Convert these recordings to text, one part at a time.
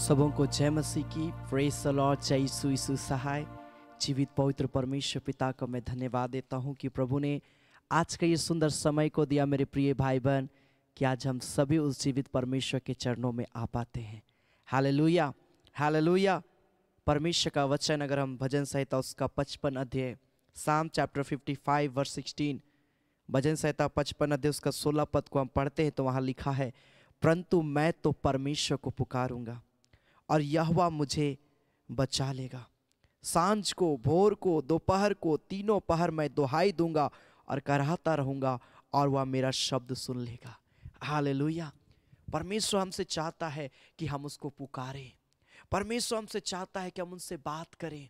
सबों को जय मसीह की। Praise the Lord. जय यीशु सहाय। जीवित पवित्र परमेश्वर पिता को मैं धन्यवाद देता हूँ कि प्रभु ने आज का ये सुंदर समय को दिया मेरे प्रिय भाई बहन, कि आज हम सभी उस जीवित परमेश्वर के चरणों में आ पाते हैं। Hallelujah, hallelujah. परमेश्वर का वचन अगर हम भजन संहिता उसका 55 अध्याय, साम चैप्टर 55 वर्स 16, भजन संहिता 55 अध्याय उसका 16 पद को हम पढ़ते हैं तो वहाँ लिखा है, परंतु मैं तो परमेश्वर को पुकारूंगा और यहोवा मुझे बचा लेगा। सांझ को, भोर को, दोपहर को, तीनों पहर मैं दुहाई दूंगा और कराहता रहूंगा और वह मेरा शब्द सुन लेगा। हालेलुया। परमेश्वर हमसे चाहता है कि हम उसको पुकारें। परमेश्वर हमसे चाहता है कि हम उनसे बात करें।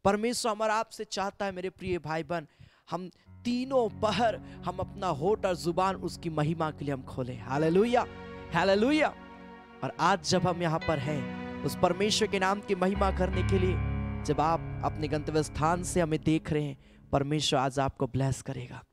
परमेश्वर हमारा आपसे चाहता है मेरे प्रिय भाई बहन, हम तीनों पहर हम अपना होठ और जुबान उसकी महिमा के लिए हम खोलें। Hallelujah, hallelujah. और आज जब हम यहाँ पर हैं उस परमेश्वर के नाम की महिमा करने के लिए, जब आप अपने गंतव्य स्थान से हमें देख रहे हैं, परमेश्वर आज आपको ब्लेस करेगा।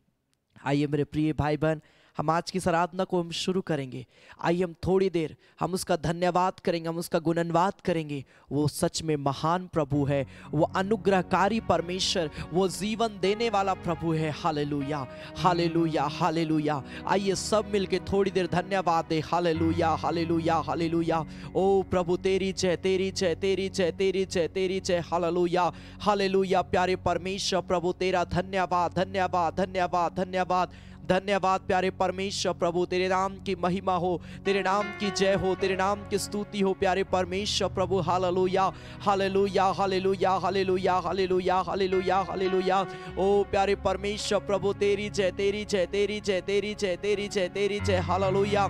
आइए मेरे प्रिय भाई बहन, हम आज की आराधना को हम शुरू करेंगे। आइए हम थोड़ी देर हम उसका धन्यवाद करेंगे, हम उसका गुणनवाद करेंगे। वो सच में महान प्रभु है, वो अनुग्रहकारी परमेश्वर, वो जीवन देने वाला प्रभु है। Hallelujah, hallelujah, hallelujah. आइए सब मिलके थोड़ी देर धन्यवाद दे। Hallelujah, hallelujah, hallelujah. ओ प्रभु तेरी जय, तेरी जय, तेरी जय, तेरी जय, तेरी जय। Hallelujah, hallelujah. प्यारे परमेश्वर प्रभु तेरा धन्यवाद, धन्यवाद, धन्यवाद, धन्यवाद, धन्यवाद। प्यारे परमेश्वर प्रभु तेरे नाम की महिमा हो, तेरे नाम की जय हो, तेरे नाम की स्तुति हो। प्यारे परमेश्वर प्रभु hallelujah, hallelujah, hallelujah, hallelujah, hallelujah, hallelujah, hallelujah. ओ प्यारे परमेश्वर प्रभु तेरी जय, तेरी जय, तेरी जय, तेरी जय, तेरी जय, तेरी जय। हालेलुया।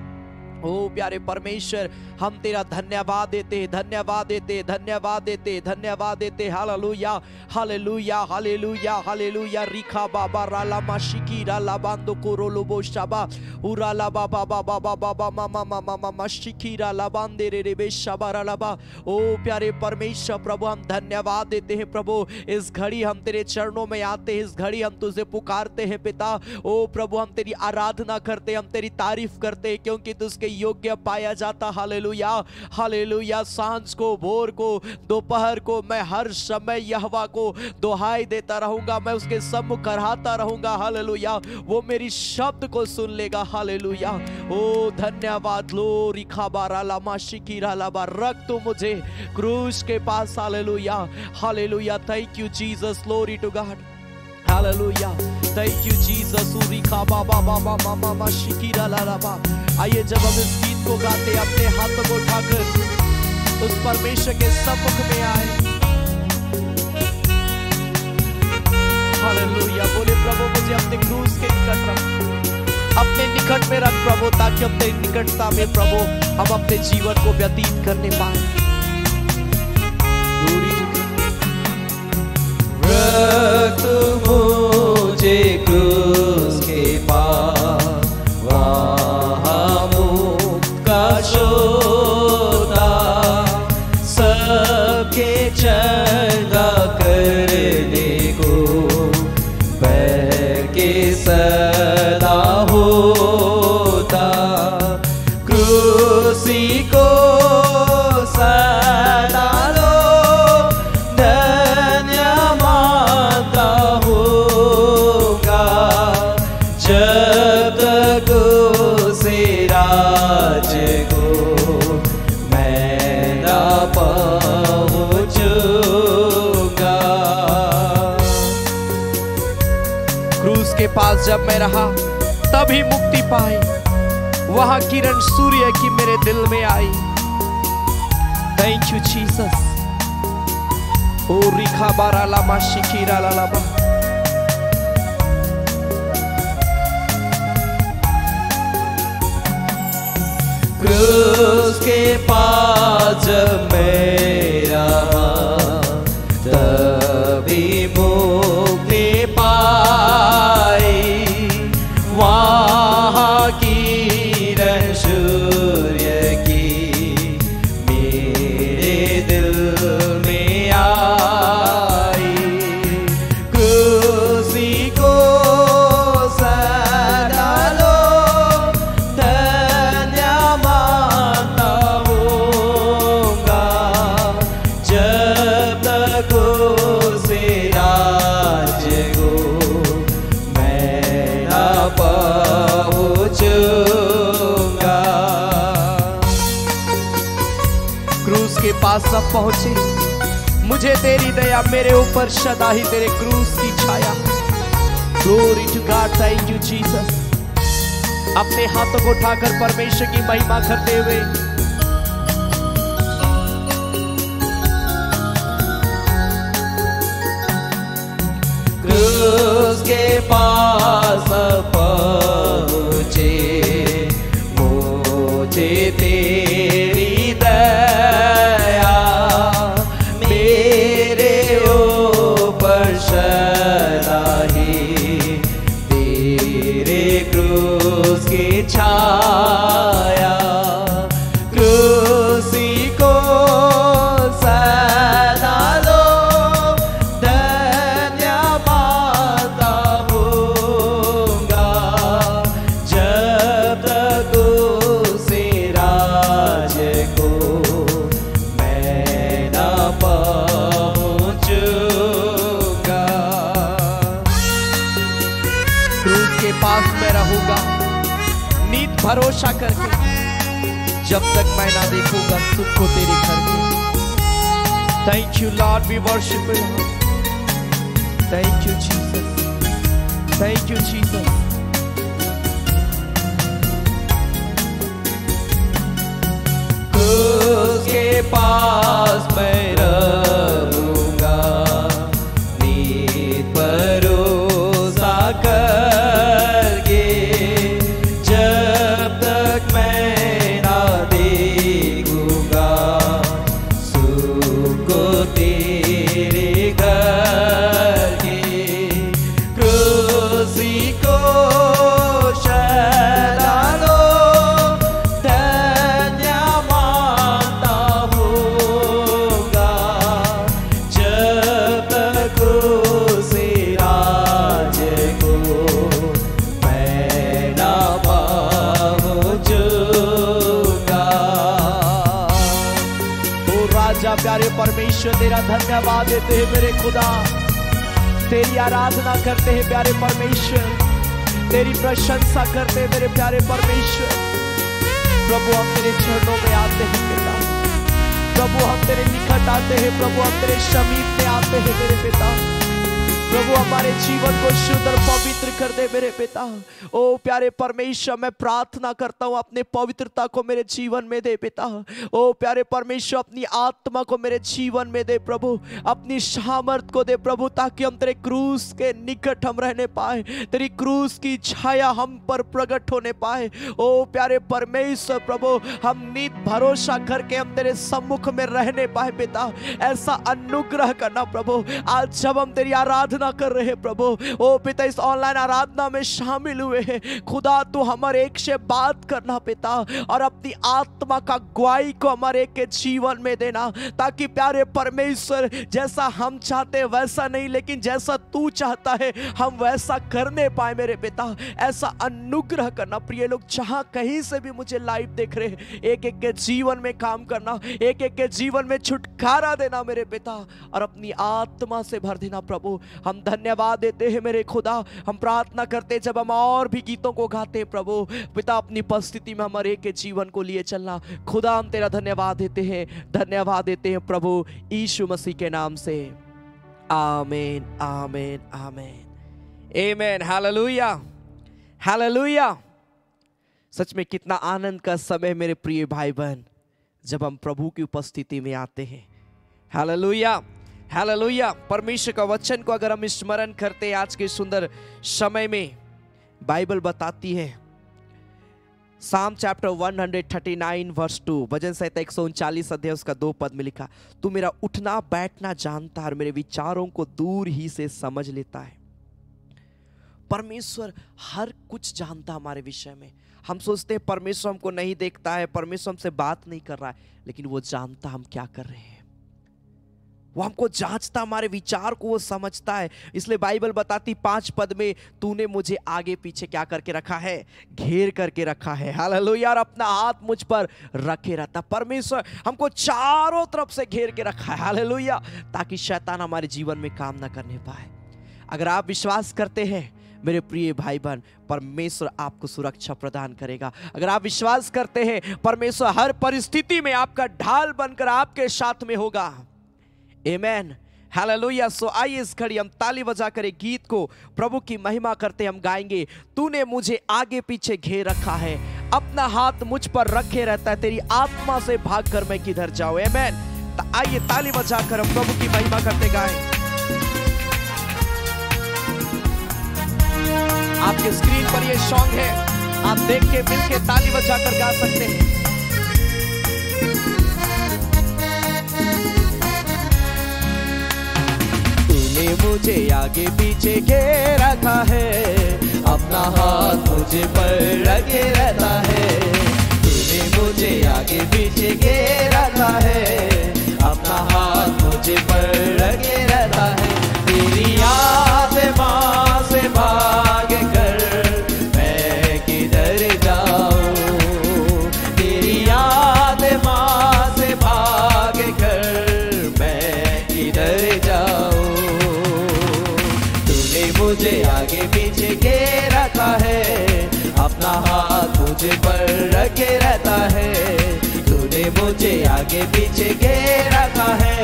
ओ प्यारे परमेश्वर, हम तेरा धन्यवाद देते, धन्यवाद देते, धन्यवाद देते, धन्यवाद देते। Hallelujah, hallelujah, hallelujah, hallelujah. रिखा बाबा राला माशिकी राला बांदो कोरोलो बोशाबा उराला बाबा बाबा बाबा बाबा मामा मामा माशिकी राला बांदे रे रे बेशाबा राला बा। ओ प्यारे परमेश्वर प्रभु, हम धन्यवाद देते हैं प्रभु। इस घड़ी हम तेरे चरणों में आते हैं, इस घड़ी हम तुझे पुकारते हैं पिता। ओ प्रभु, हम तेरी आराधना करते, हम तेरी तारीफ करते, क्योंकि तुझके योग्य पाया जाता। Hallelujah, hallelujah. सांझ को, भोर को, दोपहर को, मैं हर समय यहोवा को दुहाई देता रहूंगा, मैं उसके सम्मुख कराहता रहूंगा। हालेलुया, वो मेरी शब्द को सुन लेगा। हालेलुया। ओ धन्यवाद। लो रिखा बारा लामा शिकीरा लाबा, रख तू मुझे क्रूस के पास। Hallelujah, hallelujah. Thank you Jesus, glory to God. Hallelujah, thank you Jesus. रिखा बाबा बाबा मामा मा शिकीरा लाबा। आइए जब हम इस गीत को गाते, अपने हाथों को उठाकर उस परमेश्वर के सम्मुख में आए। हालेलुया। बोले प्रभु मुझे अपने क्रूस के निकट रख, अपने निकट में रख प्रभु, ताकि हम तेरी निकटता में प्रभु हम अपने जीवन को व्यतीत करने पाए। रख मुझे क्रूस के पास, वहाँ मुक्त का शोधा, सबके चंगा करने को बह के सदा होता। क्रूसी को सदा लो, धन्य मानता होगा, जब तक उसे राज को मैं ना पहुँचूंगा। क्रूस के पास जब मैं रहा तभी मुक्ति पाई, वहां किरण सूर्य की मेरे दिल में आई। Thank you Jesus. ओ रिखा बारा लामा शिकीरा लाबा। क्रूस के पास जब मैं रहा, तभी मुक्ति पाई, वहाँ किरण सूर्य की मेरे दिल में आई। क्रूसी को सदा लो, धन्य मानता होगा, पास अब पहुंचे। मुझे तेरी दया मेरे ऊपर सदा ही तेरे क्रूस की छाया। Glory to God, thank you Jesus. अपने हाथों को उठाकर परमेश्वर की महिमा करते हुए क्रूस के पास पहुंचे, मुझे तेरी दया मेरे ऊपर सदा ही तेरे क्रूस की छाया। क्रूसी को सदा लो धन्यवाद दूंगा, जब तक उसे राज को मैं न पहुंचूंगा। क्रूस के पास मैं रहूंगा नीत भरोसा करके, जब तक मैं ना देखूंगा सुख को तेरे घर में। Thank you Lord, we worship you. Thank you Jesus, thank you Jesus. क्रूस के पास मैं रहूंगा नीत भरोसा करके, जब तक मैं ना देखूंगा सुख को तेरे घर के। क्रूसी को सदा लो धन्यवाद दूंगा, जब तक उसे राज को मैं ना पहुंचूंगा। ओ राजा प्यारे परमेश्वर, तेरा धन्यवाद देते हैं मेरे खुदा, तेरी आराधना करते हैं प्यारे परमेश्वर, तेरी प्रशंसा करते हैं मेरे प्यारे परमेश्वर। प्रभु हम तेरे चरणों में आते हैं पिता, प्रभु हम तेरे निकट आते हैं, प्रभु हम तेरे समीप में आते हैं मेरे पिता। प्रभु हमारे जीवन को शुद्ध और पवित्र कर दे मेरे पिता। ओ प्यारे परमेश्वर, मैं प्रार्थना करता हूँ अपने पवित्रता को मेरे जीवन में दे पिता। ओ प्यारे परमेश्वर, अपनी आत्मा को मेरे जीवन में दे प्रभु, अपनी सामर्थ को दे प्रभु, ताकि हम तेरे क्रूस के निकट हम रहने पाए, तेरी क्रूस की छाया हम पर प्रकट होने पाए। ओ प्यारे परमेश्वर प्रभु, हम नीत भरोसा करके हम तेरे सम्मुख में रहने पाए पिता। ऐसा अनुग्रह करना प्रभु, आज जब हम तेरी आराधना कर रहे प्रभु, ओ पिता इस ऑनलाइन आराधना में शामिल हुए हैं खुदा, तू हमारे एक से बात करना पिता, और अपनी आत्मा का गवाही को हमारे एक के जीवन में देना, ताकि प्यारे परमेश्वर जैसा हम चाहते हैं वैसा नहीं, लेकिन जैसा तू चाहता है हम वैसा करने पाए मेरे पिता। ऐसा अनुग्रह करना। प्रिय लोग, जहां कहीं से भी मुझे लाइव देख रहे हैं, एक एक के जीवन में काम करना, एक एक के जीवन में छुटकारा देना मेरे पिता, और अपनी आत्मा से भर देना प्रभु। हम धन्यवाद देते हैं मेरे खुदा। हम प्रार्थना करते जब हम और भी गीतों को गाते हैं प्रभु पिता, अपनी उपस्थिति में हमारे एक जीवन को लिए चलना। खुदा हम तेरा धन्यवाद देते हैं, धन्यवाद देते हैं प्रभु यीशु मसीह के नाम से। आमीन, आमीन, आमीन, आमीन। Hallelujah, hallelujah. सच में कितना आनंद का समय मेरे प्रिय भाई बहन, जब हम प्रभु की उपस्थिति में आते हैं। Hallelujah, hallelujah. परमेश्वर का वचन को अगर हम स्मरण करते हैं आज के सुंदर समय में, बाइबल बताती है साम चैप्टर 139 वर्स 2, भजन संहिता 139 अध्याय उसका 2 पद में लिखा, तू मेरा उठना बैठना जानता है और मेरे विचारों को दूर ही से समझ लेता है। परमेश्वर हर कुछ जानता हमारे विषय में। हम सोचते हैं परमेश्वर हमको नहीं देखता है, परमेश्वर हमसे बात नहीं कर रहा है, लेकिन वो जानता हम क्या कर रहे हैं, वो हमको जांचता, हमारे विचार को वो समझता है। इसलिए बाइबल बताती 5 पद में, तूने मुझे आगे पीछे क्या करके रखा है, घेर करके रखा है। हालेलुया। और अपना हाथ मुझ पर रखे रहता। परमेश्वर हमको चारों तरफ से घेर के रखा है। हालेलुया। ताकि शैतान हमारे जीवन में काम ना करने पाए। अगर आप विश्वास करते हैं, मेरे प्रिय भाई बहन, परमेश्वर आपको सुरक्षा प्रदान करेगा। अगर आप विश्वास करते हैं, परमेश्वर हर परिस्थिति में आपका ढाल बनकर आपके साथ में होगा। आमीन, हालेलुया। सो आइए इस घड़ी हम ताली बजाकर एक गीत को प्रभु की महिमा करते हम गाएंगे। तूने मुझे आगे पीछे घेर रखा है, अपना हाथ मुझ पर रखे रहता है, तेरी आत्मा से भागकर मैं किधर जाऊं। आमीन। तो आइए ताली बजाकर हम प्रभु की महिमा करते गाएं। आपके स्क्रीन पर ये सॉन्ग है, आप देख के मिल के ताली बजाकर गा सकते हैं। तूने मुझे आगे पीछे घेर रखा है, अपना हाथ मुझे पर रखे रहता है। तूने मुझे आगे पीछे घेर रखा है, अपना हाथ मुझे पर रखे रहता है। तेरी याद माँ से भाग कर मैं किधर जाऊं, तेरी याद माँ से भाग कर मैं किधर जाऊं। तूने मुझे आगे पीछे घेर रखा है, अपना हाथ मुझे पर रखे रहता है। तूने मुझे आगे पीछे घेर रखा है,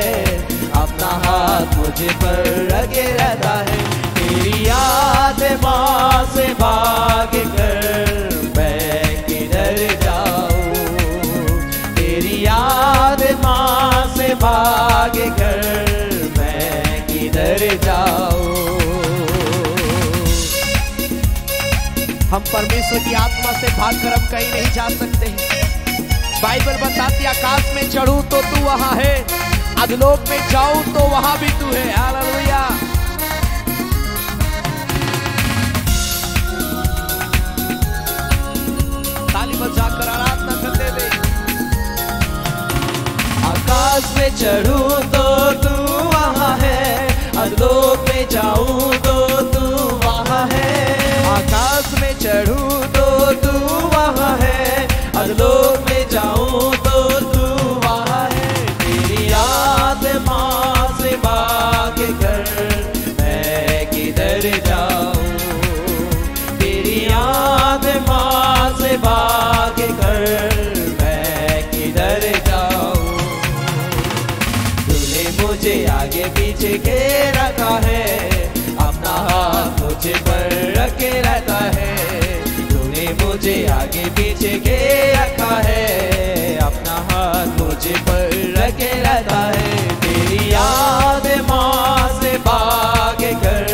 अपना हाथ मुझे पर रखे रहता है। तेरी याद माँ से भाग कर मैं किधर जाऊं, तेरी याद माँ से भाग कर मैं किधर जाऊं। हम परमेश्वर की आत्मा से भागकर हम कहीं नहीं जा सकते हैं। बाइबल बताती आकाश में चढ़ूं तो तू वहां है, अधलोक में जाऊं तो वहां भी तू है। हालेलुया। ताली बजाकर आराधना करते हुए। आकाश में चढ़ूं तो तू वहां है, अधलोक में जाऊं तो तू वहां है। आकाश में चढ़ूं तो तू वहां है, अधलोक में जाऊं तो तू वहां है। तेरी याद माँ से भाग कर मैं किधर जाऊं, तेरी याद माँ से भाग कर मैं किधर जाऊं। तूने मुझे आगे पीछे घेर रखा है, अपना हाथ मुझे पर रखे रहता है। तूने मुझे आगे पीछे घेर रखा है, अपना हाथ मुझे पर रखे रहता है। तेरी याद माँ से भाग कर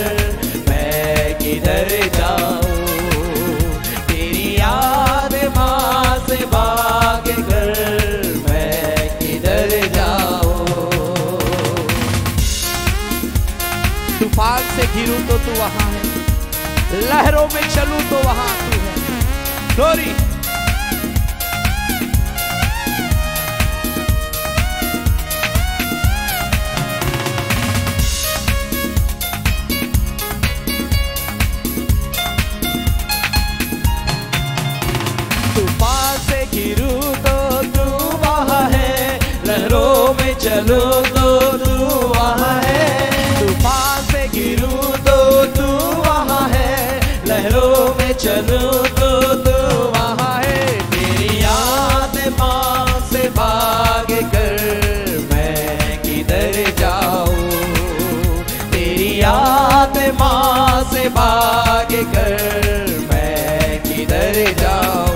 मैं किधर जाऊं, तेरी याद माँ से भाग कर मैं किधर जाऊं। तूफान से घिरूं तो तू वहां है, लहरों में चलूं तो वहां तू है। ग्लोरी। तूफान से घिरूं तो तू वहां है, लहरों में चलूं तो तू वहां है। तूफान से घिरूं तो तू वहां है, लहरों में चलूं तो तू वहां है। तेरी याद माँ से भाग कर मैं किधर जाऊं, तेरी याद माँ से भाग कर मैं किधर जाऊं।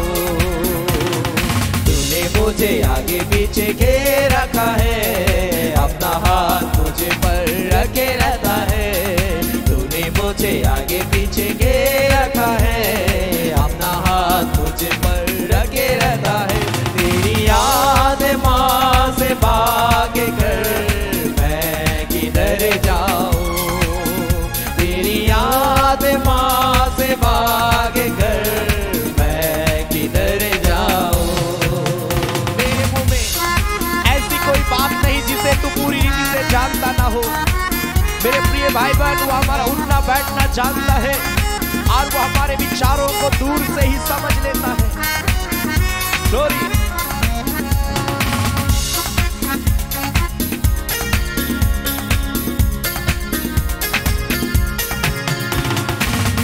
तूने मुझे आगे पीछे घेर रखा है, अपना हाथ मुझे पर रखे रहता है। तूने मुझे आगे पीछे घेर रखा है, अपना हाथ मुझे पर रखे रहता है। तेरी याद माँ से भाग कर मैं किधर जाऊं, तेरी याद माँ से भाग कर मैं किधर जाऊं। मेरे मुंह में ऐसी कोई बात नहीं जिसे तू पूरी रीति से जानता ना हो। मेरे प्रिय भाई बहन, वो हमारा उठना बैठना जानता है और वो हमारे विचारों को दूर से ही समझ लेता है। ग्लोरी।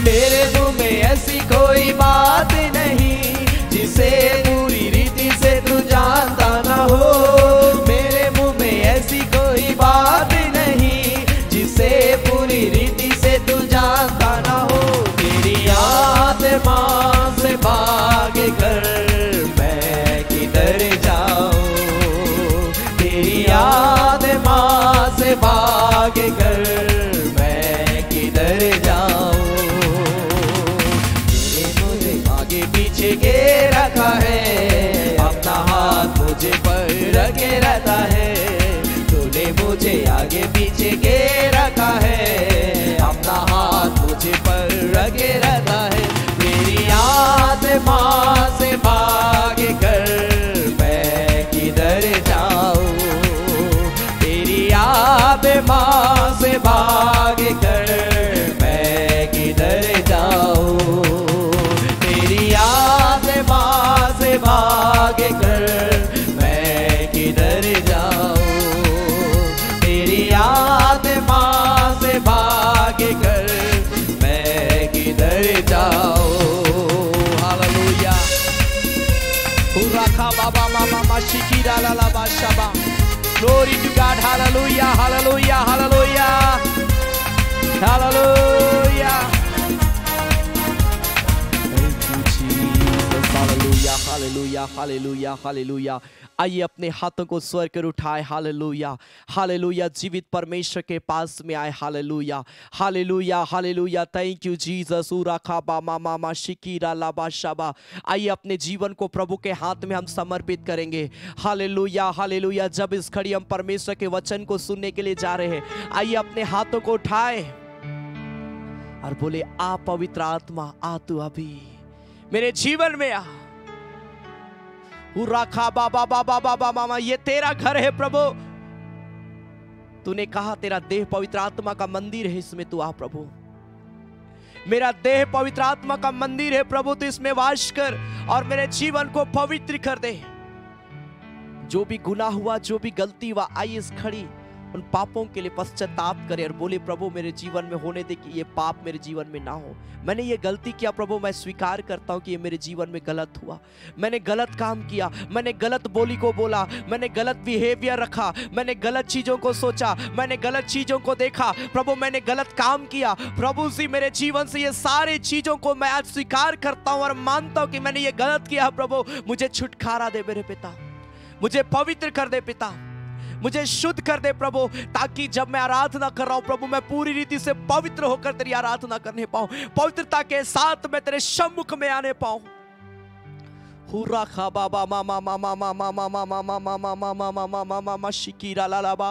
मेरे में ऐसी कोई बात नहीं जिसे पूरी रीति से तू जानता ना हो। मेरे मुंह में ऐसी कोई बात नहीं जिसे पूरी रीति से तू जानता ना हो। तेरी आत्मा से भाग कर मैं किधर जाऊं, तेरी आत्मा से भाग कर मैं किधर जाऊं। तेरे मुझे आगे पीछे के रखा है, अपना हाथ मुझे पर रखे रहता है। तूने मुझे आगे पीछे के रखा है, अपना हाथ मुझे पर रखे रहता है। तेरी आत्मा से भाग कर मैं किधर जाऊं, तेरी आत्मा से भाग कर मैं किधर जाऊं, तेरी आत्मा से भाग कर मैं किधर जाऊं, तेरी आत्मा से भाग कर मैं किधर जाऊं। हालेलुया। हुराखा बाबा मामा माशिकीरा लाला बाशाबा। Glory to God. Hallelujah. Hallelujah. Hallelujah. Hallelujah. Thank you, Jesus. Hallelujah, hallelujah, hallelujah, hallelujah. आइए अपने हाथों को स्वर कर उठाए। Hallelujah, hallelujah. जीवित परमेश्वर के पास में आए। Hallelujah, hallelujah, hallelujah. Thank you Jesus. उराखा बा मामा मा शिकीरा लाबा शाबा। आइए अपने जीवन को प्रभु के हाथ में हम समर्पित करेंगे। Hallelujah, hallelujah. जब इस घड़ी हम परमेश्वर के वचन को सुनने के लिए जा रहे हैं, आइए अपने हाथों को उठाए और बोले, आ पवित्र आत्मा, आ तू अभी मेरे जीवन में आ। उराखा बाबा बाबा बाबा मामा, ये तेरा घर है प्रभु। तूने कहा तेरा देह पवित्र आत्मा का मंदिर है, इसमें तू आ प्रभु। मेरा देह पवित्र आत्मा का मंदिर है प्रभु, तू इसमें वास कर और मेरे जीवन को पवित्र कर दे। जो भी गुनाह हुआ, जो भी गलती हुआ, आइए इस घड़ी उन पापों के लिए पश्चाताप करे और बोले, प्रभु मेरे जीवन में होने दे कि ये पाप मेरे जीवन में ना हो। मैंने ये गलती किया प्रभु, मैं स्वीकार करता हूँ कि ये मेरे जीवन में गलत हुआ। मैंने गलत काम किया, मैंने गलत बोली को बोला, मैंने गलत बिहेवियर रखा, मैंने गलत चीज़ों को सोचा, मैंने गलत चीज़ों को देखा। प्रभु मैंने गलत काम किया। प्रभु जी मेरे जीवन से ये सारी चीज़ों को मैं आज स्वीकार करता हूँ और मानता हूँ कि मैंने ये गलत किया। प्रभु मुझे छुटकारा दे मेरे पिता, मुझे पवित्र कर दे पिता, मुझे शुद्ध कर दे प्रभु, ताकि जब मैं आराधना कर रहा हूं प्रभु, मैं पूरी रीति से पवित्र होकर तेरी आराधना करने पाऊं, पवित्रता के साथ मैं तेरे सम्मुख में आने पाऊं। हुराखा बाबा मामा मामा मामा मामा मामा मामा मामा मामा मामा शिकीरा लालाबा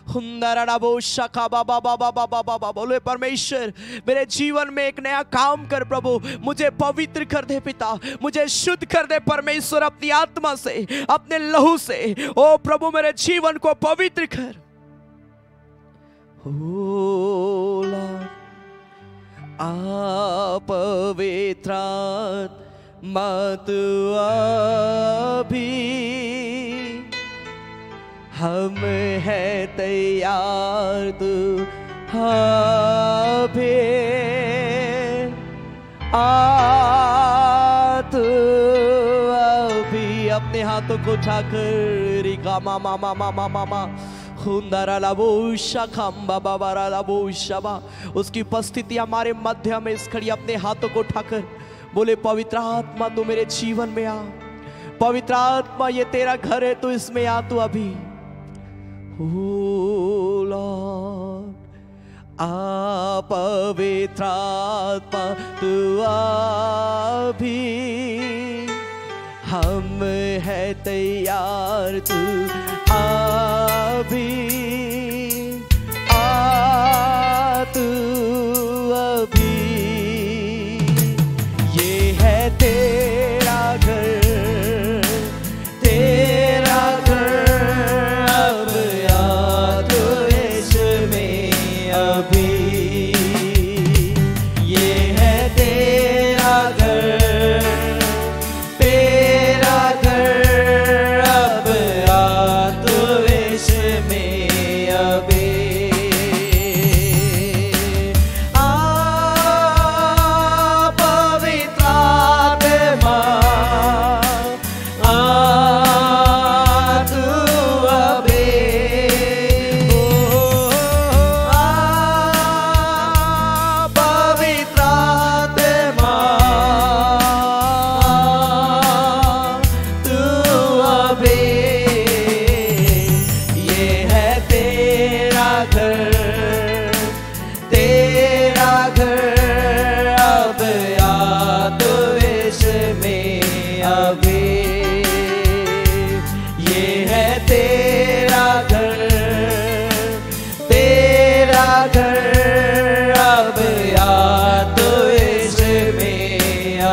हुंदराबो शखा बाबा बाबा बाबा बाबा। बोले परमेश्वर मेरे जीवन में एक नया काम कर प्रभु, मुझे पवित्र कर दे पिता, मुझे शुद्ध कर दे परमेश्वर, अपनी आत्मा से, अपने लहू से। ओ प्रभु मेरे जीवन को पवित्र कर। होला आ पवित्र मत अभी हम है तैयार, तू अभी आ तू अभी। अपने हाथों को उठाकर रिका मामा मामा मामा मामा उसकी उपस्थिति हमारे मध्य में इस घड़ी अपने हाथों को उठाकर बोले, पवित्र आत्मा तू मेरे जीवन में आ। पवित्र आत्मा ये तेरा घर है, तू इसमें आ तू अभी। ओ लॉर्ड आ पवित्र आत्मा तू अभी हम है तैयार, तू अभी आ तू अभी। ये है तेरा घर, तेरा घर, अब आ तू इसमें अभी। ये है तेरा घर, तेरा घर, अब आ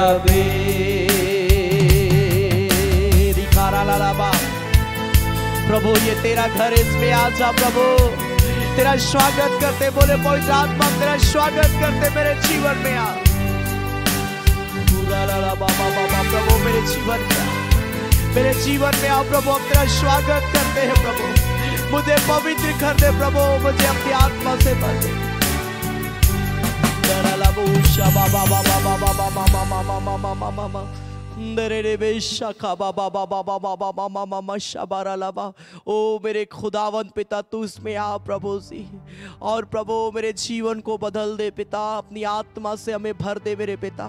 यावे रिकारा लालाबा। प्रभु ये तेरा घर, इसमें आजा प्रभु, तेरा स्वागत करते, बोले पवित्र आत्मा तेरा स्वागत करते मेरे जीवन में आ। प्रभु मेरे जीवन में आ, मेरे जीवन में आ प्रभु, हम तेरा स्वागत करते हैं प्रभु। मुझे पवित्र कर दे प्रभु, मुझे अपनी आत्मा से भर दे। ओ मेरे खुदावंत पिता, तू इसमें आ प्रभु जी, और प्रभु मेरे जीवन को बदल दे पिता, अपनी आत्मा से हमें भर दे मेरे पिता।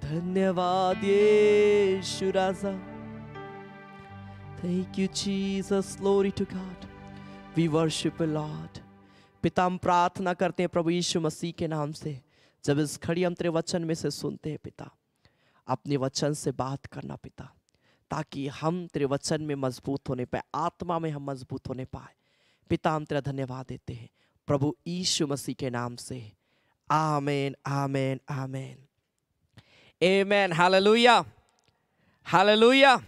धन्यवाद यीशु राजा। Thank you Jesus, glory to God. We worship you Lord. पिता हम प्रार्थना करते हैं प्रभु यीशु मसीह के नाम से, जब इस घड़ी हम तेरे वचन में से सुनते हैं पिता, अपने वचन से बात करना पिता, ताकि हम तेरे वचन में मजबूत होने पाए, आत्मा में हम मजबूत होने पाए पिता। हम तेरा धन्यवाद देते हैं प्रभु यीशु मसीह के नाम से, amen amen amen amen. Hallelujah hallelujah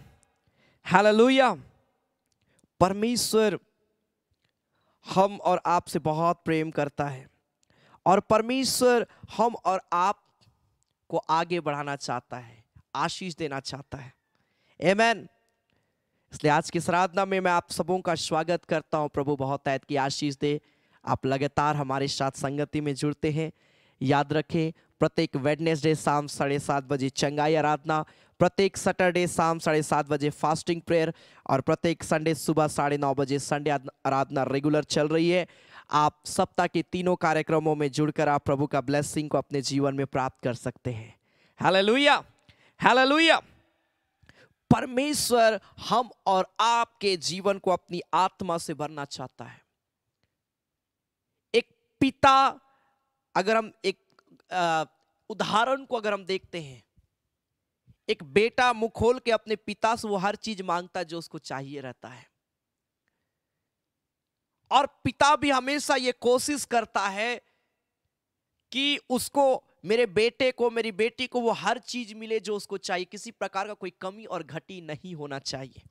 hallelujah. परमेश्वर हम और आप से बहुत प्रेम करता है, और परमेश्वर हम और आप को आगे बढ़ाना चाहता है, आशीष देना चाहता है। आमेन। इसलिए आज की आराधना में मैं आप सबों का स्वागत करता हूं। प्रभु बहुत ऐत की आशीष दे। आप लगातार हमारे साथ संगति में जुड़ते हैं। याद रखें, प्रत्येक वेडनेसडे शाम 7:30 बजे चंगाई आराधना, प्रत्येक सैटरडे शाम 7:30 बजे फास्टिंग प्रेयर, और प्रत्येक संडे सुबह 9:30 बजे संडे आराधना रेगुलर चल रही है। आप सप्ताह के तीनों कार्यक्रमों में जुड़कर आप प्रभु का ब्लेसिंग को अपने जीवन में प्राप्त कर सकते हैं। Hallelujah hallelujah. परमेश्वर हम और आपके जीवन को अपनी आत्मा से भरना चाहता है। एक पिता, अगर हम एक उदाहरण को अगर हम देखते हैं, एक बेटा मुंह खोल के अपने पिता से वो हर चीज मांगता है जो उसको चाहिए रहता है, और पिता भी हमेशा ये कोशिश करता है कि उसको, मेरे बेटे को, मेरी बेटी को वो हर चीज मिले जो उसको चाहिए, किसी प्रकार का कोई कमी और घटी नहीं होना चाहिए।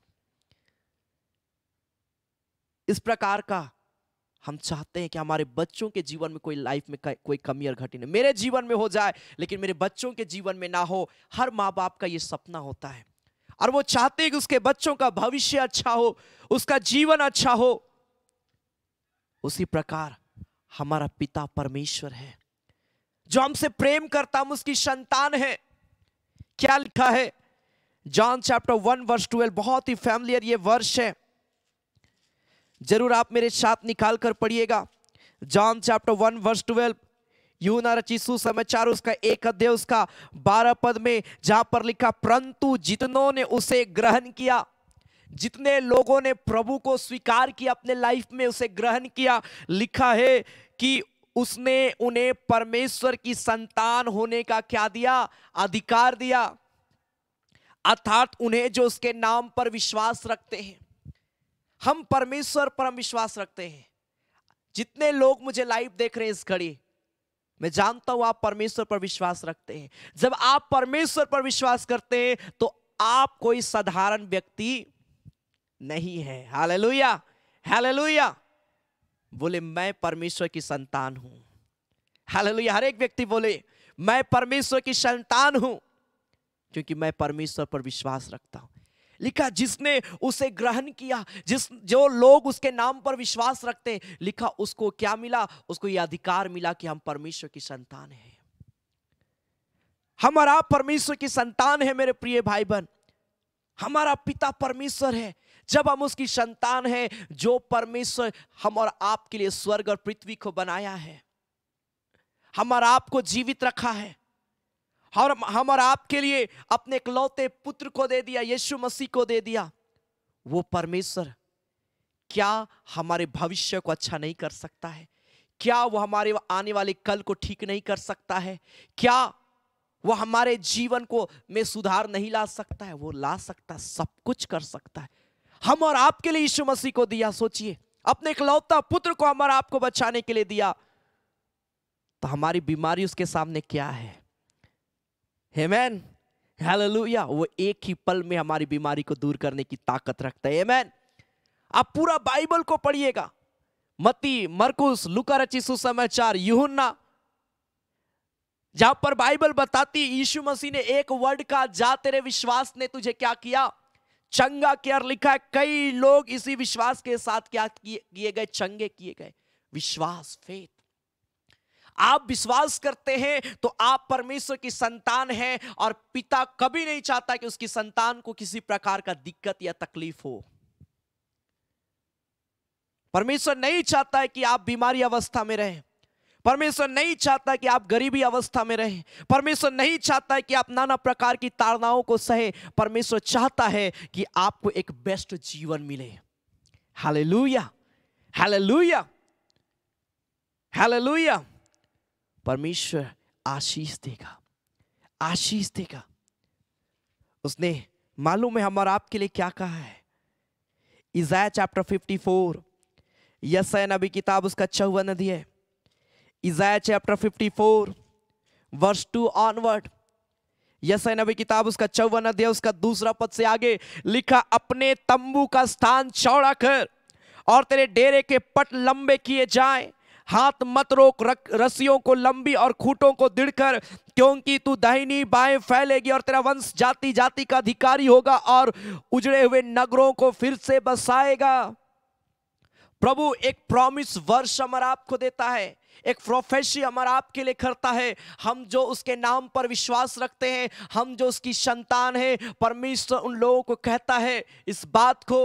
इस प्रकार का हम चाहते हैं कि हमारे बच्चों के जीवन में कोई लाइफ में कोई कमी और घटी नहीं, मेरे जीवन में हो जाए लेकिन मेरे बच्चों के जीवन में ना हो। हर माँ बाप का ये सपना होता है, और वो चाहते हैं कि उसके बच्चों का भविष्य अच्छा हो, उसका जीवन अच्छा हो। उसी प्रकार हमारा पिता परमेश्वर है जो हमसे प्रेम करता, हम उसकी संतान है। क्या लिखा है? जॉन चैप्टर 1 वर्स 12, बहुत ही फैमिलियर ये वर्ष है, जरूर आप मेरे साथ निकाल कर पढ़िएगा। जॉन चैप्टर 1 वर्स 12, यूहन्ना रचित सुसमाचार उसका 1 अध्याय उसका 12 पद में, जहां पर लिखा, परंतु जितनों ने उसे ग्रहण किया, जितने लोगों ने प्रभु को स्वीकार किया, अपने लाइफ में उसे ग्रहण किया, लिखा है कि उसने उन्हें परमेश्वर की संतान होने का क्या दिया? अधिकार दिया। अर्थात उन्हें जो उसके नाम पर विश्वास रखते हैं। हम परमेश्वर पर हम विश्वास रखते हैं। जितने लोग मुझे लाइव देख रहे हैं इस घड़ी, मैं जानता हूं आप परमेश्वर पर विश्वास रखते हैं। जब आप परमेश्वर पर विश्वास करते हैं तो आप कोई साधारण व्यक्ति नहीं है। Hallelujah hallelujah. बोले मैं परमेश्वर की संतान हूं। हालेलुया। हर एक व्यक्ति बोले मैं परमेश्वर की संतान हूं, क्योंकि मैं परमेश्वर पर विश्वास रखता हूं। लिखा जिसने उसे ग्रहण किया, जो लोग उसके नाम पर विश्वास रखते हैं, लिखा उसको क्या मिला? उसको यह अधिकार मिला कि हम परमेश्वर की संतान हैं। हमारा परमेश्वर की संतान है मेरे प्रिय भाई बहन। हमारा पिता परमेश्वर है। जब हम उसकी संतान हैं, जो परमेश्वर हम और आपके लिए स्वर्ग और पृथ्वी को बनाया है, हम और आपको जीवित रखा है, और हम और आपके लिए अपने इकलौते पुत्र को दे दिया, यीशु मसीह को दे दिया, वो परमेश्वर क्या हमारे भविष्य को अच्छा नहीं कर सकता है? क्या वो हमारे आने वाले कल को ठीक नहीं कर सकता है? क्या वो हमारे जीवन को में सुधार नहीं ला सकता है? वो ला सकता है, सब कुछ कर सकता है। हम और आपके लिए यीशु मसीह को दिया। सोचिए, अपने इकलौता पुत्र को हम और आपको बचाने के लिए दिया, तो हमारी बीमारी उसके सामने क्या है? आमेन, हालेलुया। वो एक ही पल में हमारी बीमारी को दूर करने की ताकत रखता है। आमेन। आप पूरा बाइबल को पढ़िएगा, मत्ती, मरकुस, लूका रचित सुसमाचार, यूहन्ना, जहां पर बाइबल बताती यीशु मसीह ने एक वर्ड का, जा तेरे विश्वास ने तुझे क्या किया, चंगा किया। लिखा है कई लोग इसी विश्वास के साथ क्या किए गए, चंगे किए गए। विश्वास, फेथ। आप विश्वास करते हैं तो आप परमेश्वर की संतान हैं, और पिता कभी नहीं चाहता कि उसकी संतान को किसी प्रकार का दिक्कत या तकलीफ हो। परमेश्वर नहीं चाहता है कि आप बीमारी अवस्था में रहें। परमेश्वर नहीं चाहता कि आप गरीबी अवस्था में रहें। परमेश्वर नहीं चाहता है कि आप नाना प्रकार की ताड़नाओं को सहे। परमेश्वर चाहता है कि आपको एक बेस्ट जीवन मिले। Hallelujah, hallelujah, hallelujah. परमेश्वर आशीष देगा, आशीष देगा। उसने मालूम है हमारा आपके लिए क्या कहा है। इज़ाया चैप्टर 54, यशायाह नबी किताब उसका 54 अध्याय, इज़ाया चैप्टर 54 वर्स 2 ऑनवर्ड। यशायाह नबी किताब उसका 54 अध्याय उसका 2 पद से आगे लिखा, अपने तंबू का स्थान चौड़ा कर और तेरे डेरे के पट लंबे किए जाएं। हाथ मत रोक, रस्सियों को लंबी और खूंटों को दृढ़ कर, क्योंकि तू दाहिनी बाएं फैलेगी और तेरा वंश जाति जाति का अधिकारी होगा और उजड़े हुए नगरों को फिर से बसाएगा। प्रभु एक प्रॉमिस वर्ष हमारा आपको देता है, एक प्रोफेसी हमारा आपके लिए करता है। हम जो उसके नाम पर विश्वास रखते हैं, हम जो उसकी संतान है, परमेश्वर उन लोगों को कहता है इस बात को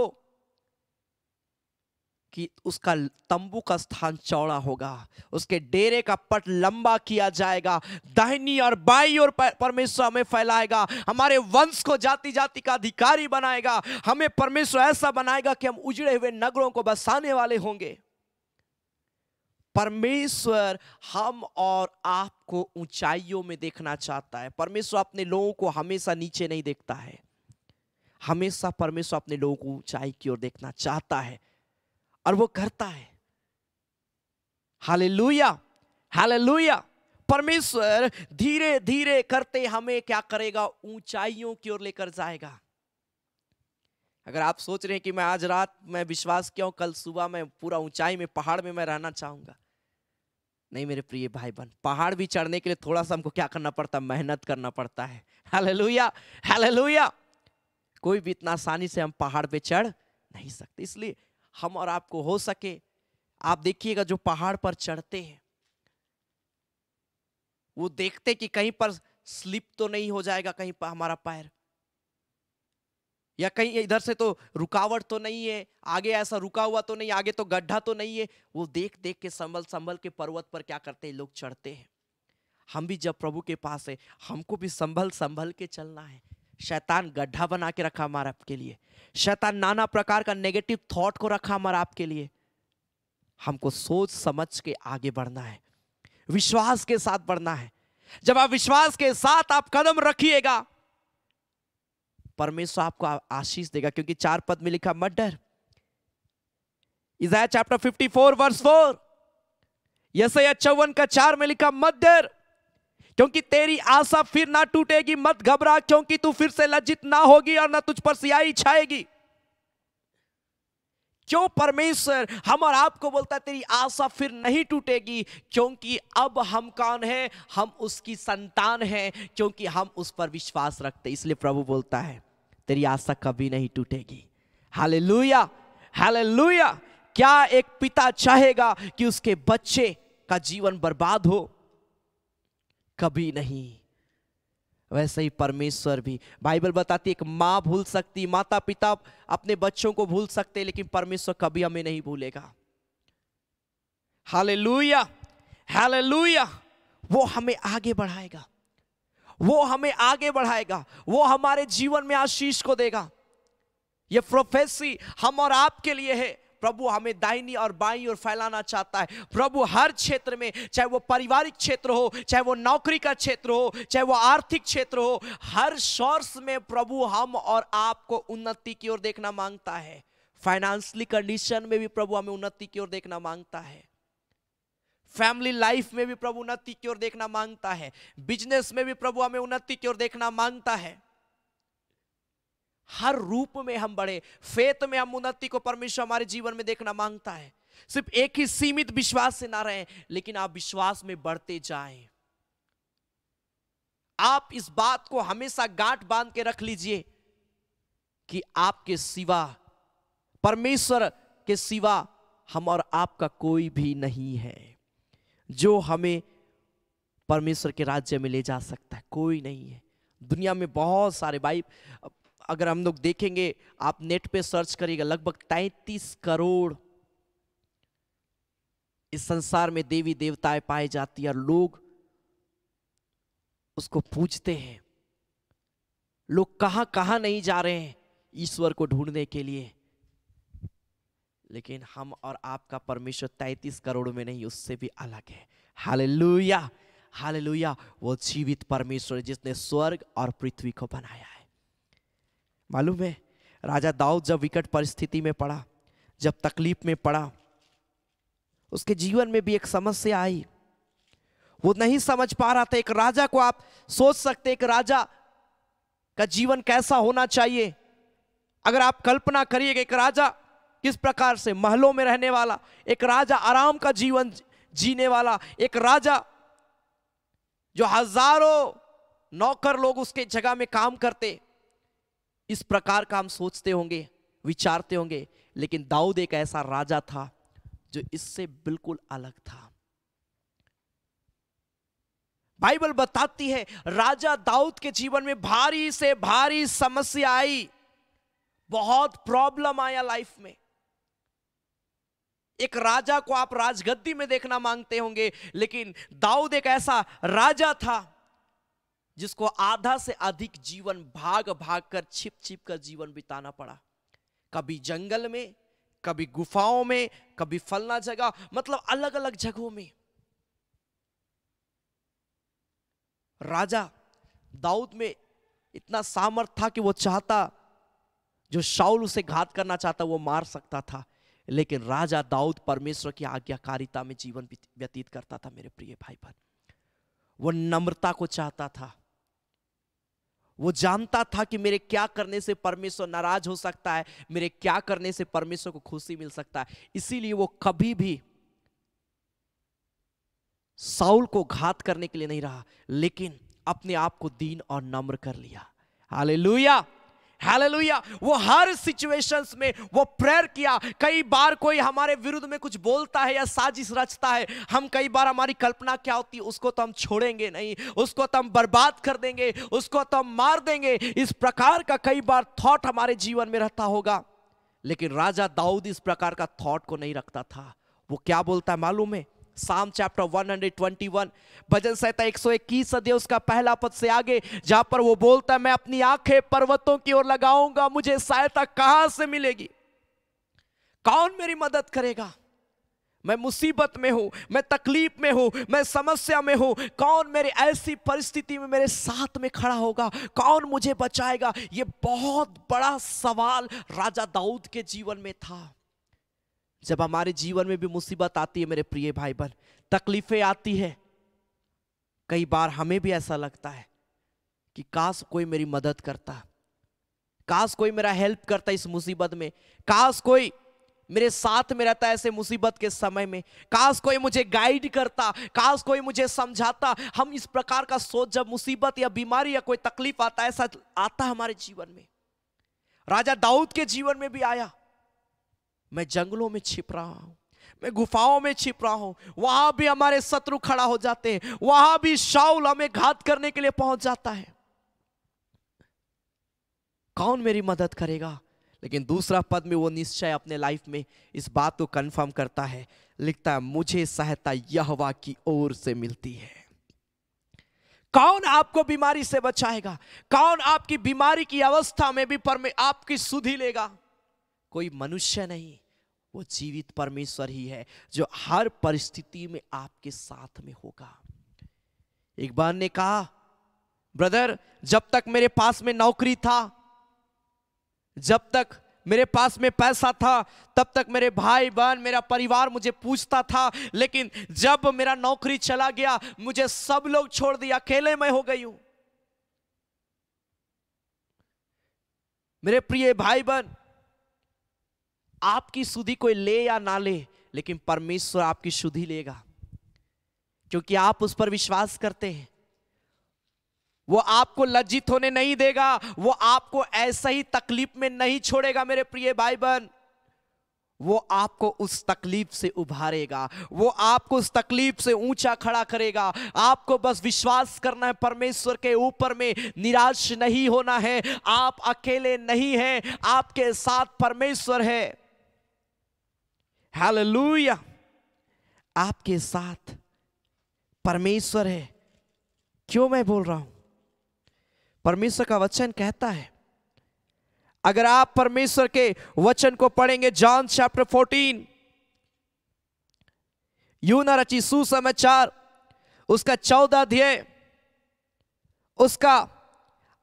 कि उसका तंबू का स्थान चौड़ा होगा, उसके डेरे का पट लंबा किया जाएगा, दाहिनी और बाईं ओर परमेश्वर हमें फैलाएगा, हमारे वंश को जाति जाति का अधिकारी बनाएगा। हमें परमेश्वर ऐसा बनाएगा कि हम उजड़े हुए नगरों को बसाने वाले होंगे। परमेश्वर हम और आपको ऊंचाइयों में देखना चाहता है। परमेश्वर अपने लोगों को हमेशा नीचे नहीं देखता है, हमेशा परमेश्वर अपने लोगों को ऊंचाई की ओर देखना चाहता है, और वो करता है। Hallelujah, hallelujah. परमेश्वर धीरे धीरे करते हमें क्या करेगा, ऊंचाइयों की ओर लेकर जाएगा। अगर आप सोच रहे हैं कि मैं आज रात मैं विश्वास किया हूं, कल सुबह मैं पूरा ऊंचाई में, पहाड़ में मैं रहना चाहूंगा, नहीं मेरे प्रिय भाई बहन, पहाड़ भी चढ़ने के लिए थोड़ा सा हमको क्या करना पड़ता है, मेहनत करना पड़ता है। Hallelujah, hallelujah. कोई भी इतना आसानी से हम पहाड़ पे चढ़ नहीं सकते। इसलिए हम और आपको हो सके, आप देखिएगा जो पहाड़ पर चढ़ते हैं वो देखते कि कहीं पर स्लिप तो नहीं हो जाएगा, कहीं पर हमारा पैर, या कहीं इधर से तो रुकावट तो नहीं है, आगे ऐसा रुका हुआ तो नहीं, आगे तो गड्ढा तो नहीं है। वो देख देख के संभल संभल के पर्वत पर क्या करते हैं लोग, चढ़ते हैं। हम भी जब प्रभु के पास है, हमको भी संभल संभल के चलना है। शैतान गड्ढा बना के रखा हमारा आपके लिए, शैतान नाना प्रकार का नेगेटिव थॉट को रखा हमारा आपके लिए। हमको सोच समझ के आगे बढ़ना है, विश्वास के साथ बढ़ना है। जब आप विश्वास के साथ आप कदम रखिएगा, परमेश्वर आपको आशीष देगा, क्योंकि 4 पद में लिखा मत डर। इज़ाया चैप्टर 54 वर्स 4, यशायाह 54 का 4 में लिखा मत डर, क्योंकि तेरी आशा फिर ना टूटेगी, मत घबरा, क्योंकि तू फिर से लज्जित ना होगी और ना तुझ पर सियाही छाएगी। क्यों परमेश्वर हम और आपको बोलता है तेरी आशा फिर नहीं टूटेगी? क्योंकि अब हम कौन हैं? हम उसकी संतान हैं, क्योंकि हम उस पर विश्वास रखते। इसलिए प्रभु बोलता है तेरी आशा कभी नहीं टूटेगी। Hallelujah, hallelujah. क्या एक पिता चाहेगा कि उसके बच्चे का जीवन बर्बाद हो? कभी नहीं। वैसे ही परमेश्वर भी, बाइबल बताती है एक माँ भूल सकती, माता पिता अपने बच्चों को भूल सकते, लेकिन परमेश्वर कभी हमें नहीं भूलेगा। Hallelujah, hallelujah. वो हमें आगे बढ़ाएगा, वो हमें आगे बढ़ाएगा, वो हमारे जीवन में आशीष को देगा। ये प्रोफेसी हम और आपके लिए है। प्रभु हमें दाहिनी और बाईं ओर फैलाना चाहता है। प्रभु हर क्षेत्र में, चाहे वो पारिवारिक क्षेत्र हो, चाहे वो नौकरी का क्षेत्र हो, चाहे वो आर्थिक क्षेत्र हो, हर सोर्स में प्रभु हम और आपको उन्नति की ओर देखना मांगता है। फाइनेंशियली कंडीशन में भी प्रभु हमें उन्नति की ओर देखना मांगता है। फैमिली लाइफ में भी प्रभु उन्नति की ओर देखना मांगता है, बिजनेस में भी प्रभु हमें उन्नति की ओर देखना मांगता है। हर रूप में हम बढ़े, फेथ में हम उन्नति को परमेश्वर हमारे जीवन में देखना मांगता है। सिर्फ एक ही सीमित विश्वास से ना रहें, लेकिन आप विश्वास में बढ़ते जाएं। आप इस बात को हमेशा गांठ बांध के रख लीजिए कि आपके सिवा, परमेश्वर के सिवा हम और आपका कोई भी नहीं है जो हमें परमेश्वर के राज्य में ले जा सकता है। कोई नहीं है। दुनिया में बहुत सारे, भाई अगर हम लोग देखेंगे, आप नेट पे सर्च करिएगा, लगभग 33 करोड़ इस संसार में देवी देवताएं पाए जाती है और लोग उसको पूजते हैं। लोग कहां कहां नहीं जा रहे हैं ईश्वर को ढूंढने के लिए, लेकिन हम और आपका परमेश्वर 33 करोड़ में नहीं, उससे भी अलग है। Hallelujah, hallelujah. वो जीवित परमेश्वर जिसने स्वर्ग और पृथ्वी को बनाया है। मालूम है, राजा दाऊद जब विकट परिस्थिति में पड़ा, जब तकलीफ में पड़ा, उसके जीवन में भी एक समस्या आई। वो नहीं समझ पा रहा था। एक राजा को आप सोच सकते, एक राजा का जीवन कैसा होना चाहिए। अगर आप कल्पना करिएगा, एक राजा किस प्रकार से, महलों में रहने वाला, एक राजा आराम का जीवन जीने वाला, एक राजा जो हजारों नौकर लोग उसके जगह में काम करते, इस प्रकार का हम सोचते होंगे, विचारते होंगे। लेकिन दाऊद एक ऐसा राजा था जो इससे बिल्कुल अलग था। बाइबल बताती है राजा दाऊद के जीवन में भारी से भारी समस्या आई, बहुत प्रॉब्लम आया लाइफ में। एक राजा को आप राजगद्दी में देखना मांगते होंगे, लेकिन दाऊद एक ऐसा राजा था जिसको आधा से अधिक जीवन भाग भाग कर, छिप छिप कर जीवन बिताना पड़ा। कभी जंगल में, कभी गुफाओं में, कभी फलना जगह, मतलब अलग अलग जगहों में। राजा दाऊद में इतना सामर्थ था कि वो चाहता, जो शाऊल उसे घात करना चाहता वो मार सकता था, लेकिन राजा दाऊद परमेश्वर की आज्ञाकारिता में जीवन व्यतीत करता था। मेरे प्रिय भाई बहन, वो नम्रता को चाहता था। वो जानता था कि मेरे क्या करने से परमेश्वर नाराज हो सकता है, मेरे क्या करने से परमेश्वर को खुशी मिल सकता है। इसीलिए वो कभी भी शाऊल को घात करने के लिए नहीं रहा, लेकिन अपने आप को दीन और नम्र कर लिया। Hallelujah, hallelujah. वो हर सिचुएशंस में वो प्रेयर किया। कई बार कोई हमारे विरुद्ध में कुछ बोलता है या साजिश रचता है, हम कई बार, हमारी कल्पना क्या होती है, उसको तो हम छोड़ेंगे नहीं, उसको तो हम बर्बाद कर देंगे, उसको तो हम मार देंगे। इस प्रकार का कई बार थॉट हमारे जीवन में रहता होगा, लेकिन राजा दाऊद इस प्रकार का थॉट को नहीं रखता था। वो क्या बोलता है मालूम है? साम चैप्टर 121, भजन संहिता 121 अध्याय उसका पहला पद से आगे, जहां पर वो बोलता है, मैं अपनी आंखें पर्वतों की ओर लगाऊंगा, मुझे सहायता कहां से मिलेगी? कौन मेरी मदद करेगा? मैं मुसीबत में हूं, मैं तकलीफ में हूं, मैं समस्या में हूं। कौन मेरी ऐसी परिस्थिति में मेरे साथ में खड़ा होगा? कौन मुझे बचाएगा? ये बहुत बड़ा सवाल राजा दाऊद के जीवन में था। जब हमारे जीवन में भी मुसीबत आती है मेरे प्रिय भाई बहन, तकलीफें आती है, कई बार हमें भी ऐसा लगता है कि काश कोई मेरी मदद करता, काश कोई मेरा हेल्प करता इस मुसीबत में, काश कोई मेरे साथ में रहता ऐसे मुसीबत के समय में, काश कोई मुझे गाइड करता, काश कोई मुझे समझाता। हम इस प्रकार का सोच, जब मुसीबत या बीमारी या कोई तकलीफ आता है, ऐसा आता हमारे जीवन में। राजा दाऊद के जीवन में भी आया। मैं जंगलों में छिप रहा हूं, मैं गुफाओं में छिप रहा हूं, वहां भी हमारे शत्रु खड़ा हो जाते हैं, वहां भी शाऊल हमें घात करने के लिए पहुंच जाता है। कौन मेरी मदद करेगा? लेकिन दूसरा पद में वो निश्चय अपने लाइफ में इस बात को कंफर्म करता है, लिखता है, मुझे सहायता यहोवा की ओर से मिलती है। कौन आपको बीमारी से बचाएगा? कौन आपकी बीमारी की अवस्था में भी आपकी सुधि लेगा? कोई मनुष्य नहीं, वो जीवित परमेश्वर ही है जो हर परिस्थिति में आपके साथ में होगा। एक बार ने कहा, ब्रदर, जब तक मेरे पास में नौकरी था, जब तक मेरे पास में पैसा था, तब तक मेरे भाई बहन, मेरा परिवार मुझे पूछता था, लेकिन जब मेरा नौकरी चला गया, मुझे सब लोग छोड़ दिया, अकेले मैं हो गई हूं। मेरे प्रिय भाई बहन, आपकी सुधि कोई ले या ना ले, लेकिन परमेश्वर आपकी सुधि लेगा, क्योंकि आप उस पर विश्वास करते हैं। वो आपको लज्जित होने नहीं देगा, वो आपको ऐसा ही तकलीफ में नहीं छोड़ेगा मेरे प्रिय भाई बहन। वो आपको उस तकलीफ से उभारेगा, वो आपको उस तकलीफ से ऊंचा खड़ा करेगा। आपको बस विश्वास करना है परमेश्वर के ऊपर में, निराश नहीं होना है। आप अकेले नहीं हैं, आपके साथ परमेश्वर है। हालेलुया, आपके साथ परमेश्वर है। क्यों मैं बोल रहा हूं? परमेश्वर का वचन कहता है, अगर आप परमेश्वर के वचन को पढ़ेंगे, जॉन चैप्टर 14, यूहन्ना रचित सुसमाचार उसका 14 अध्याय उसका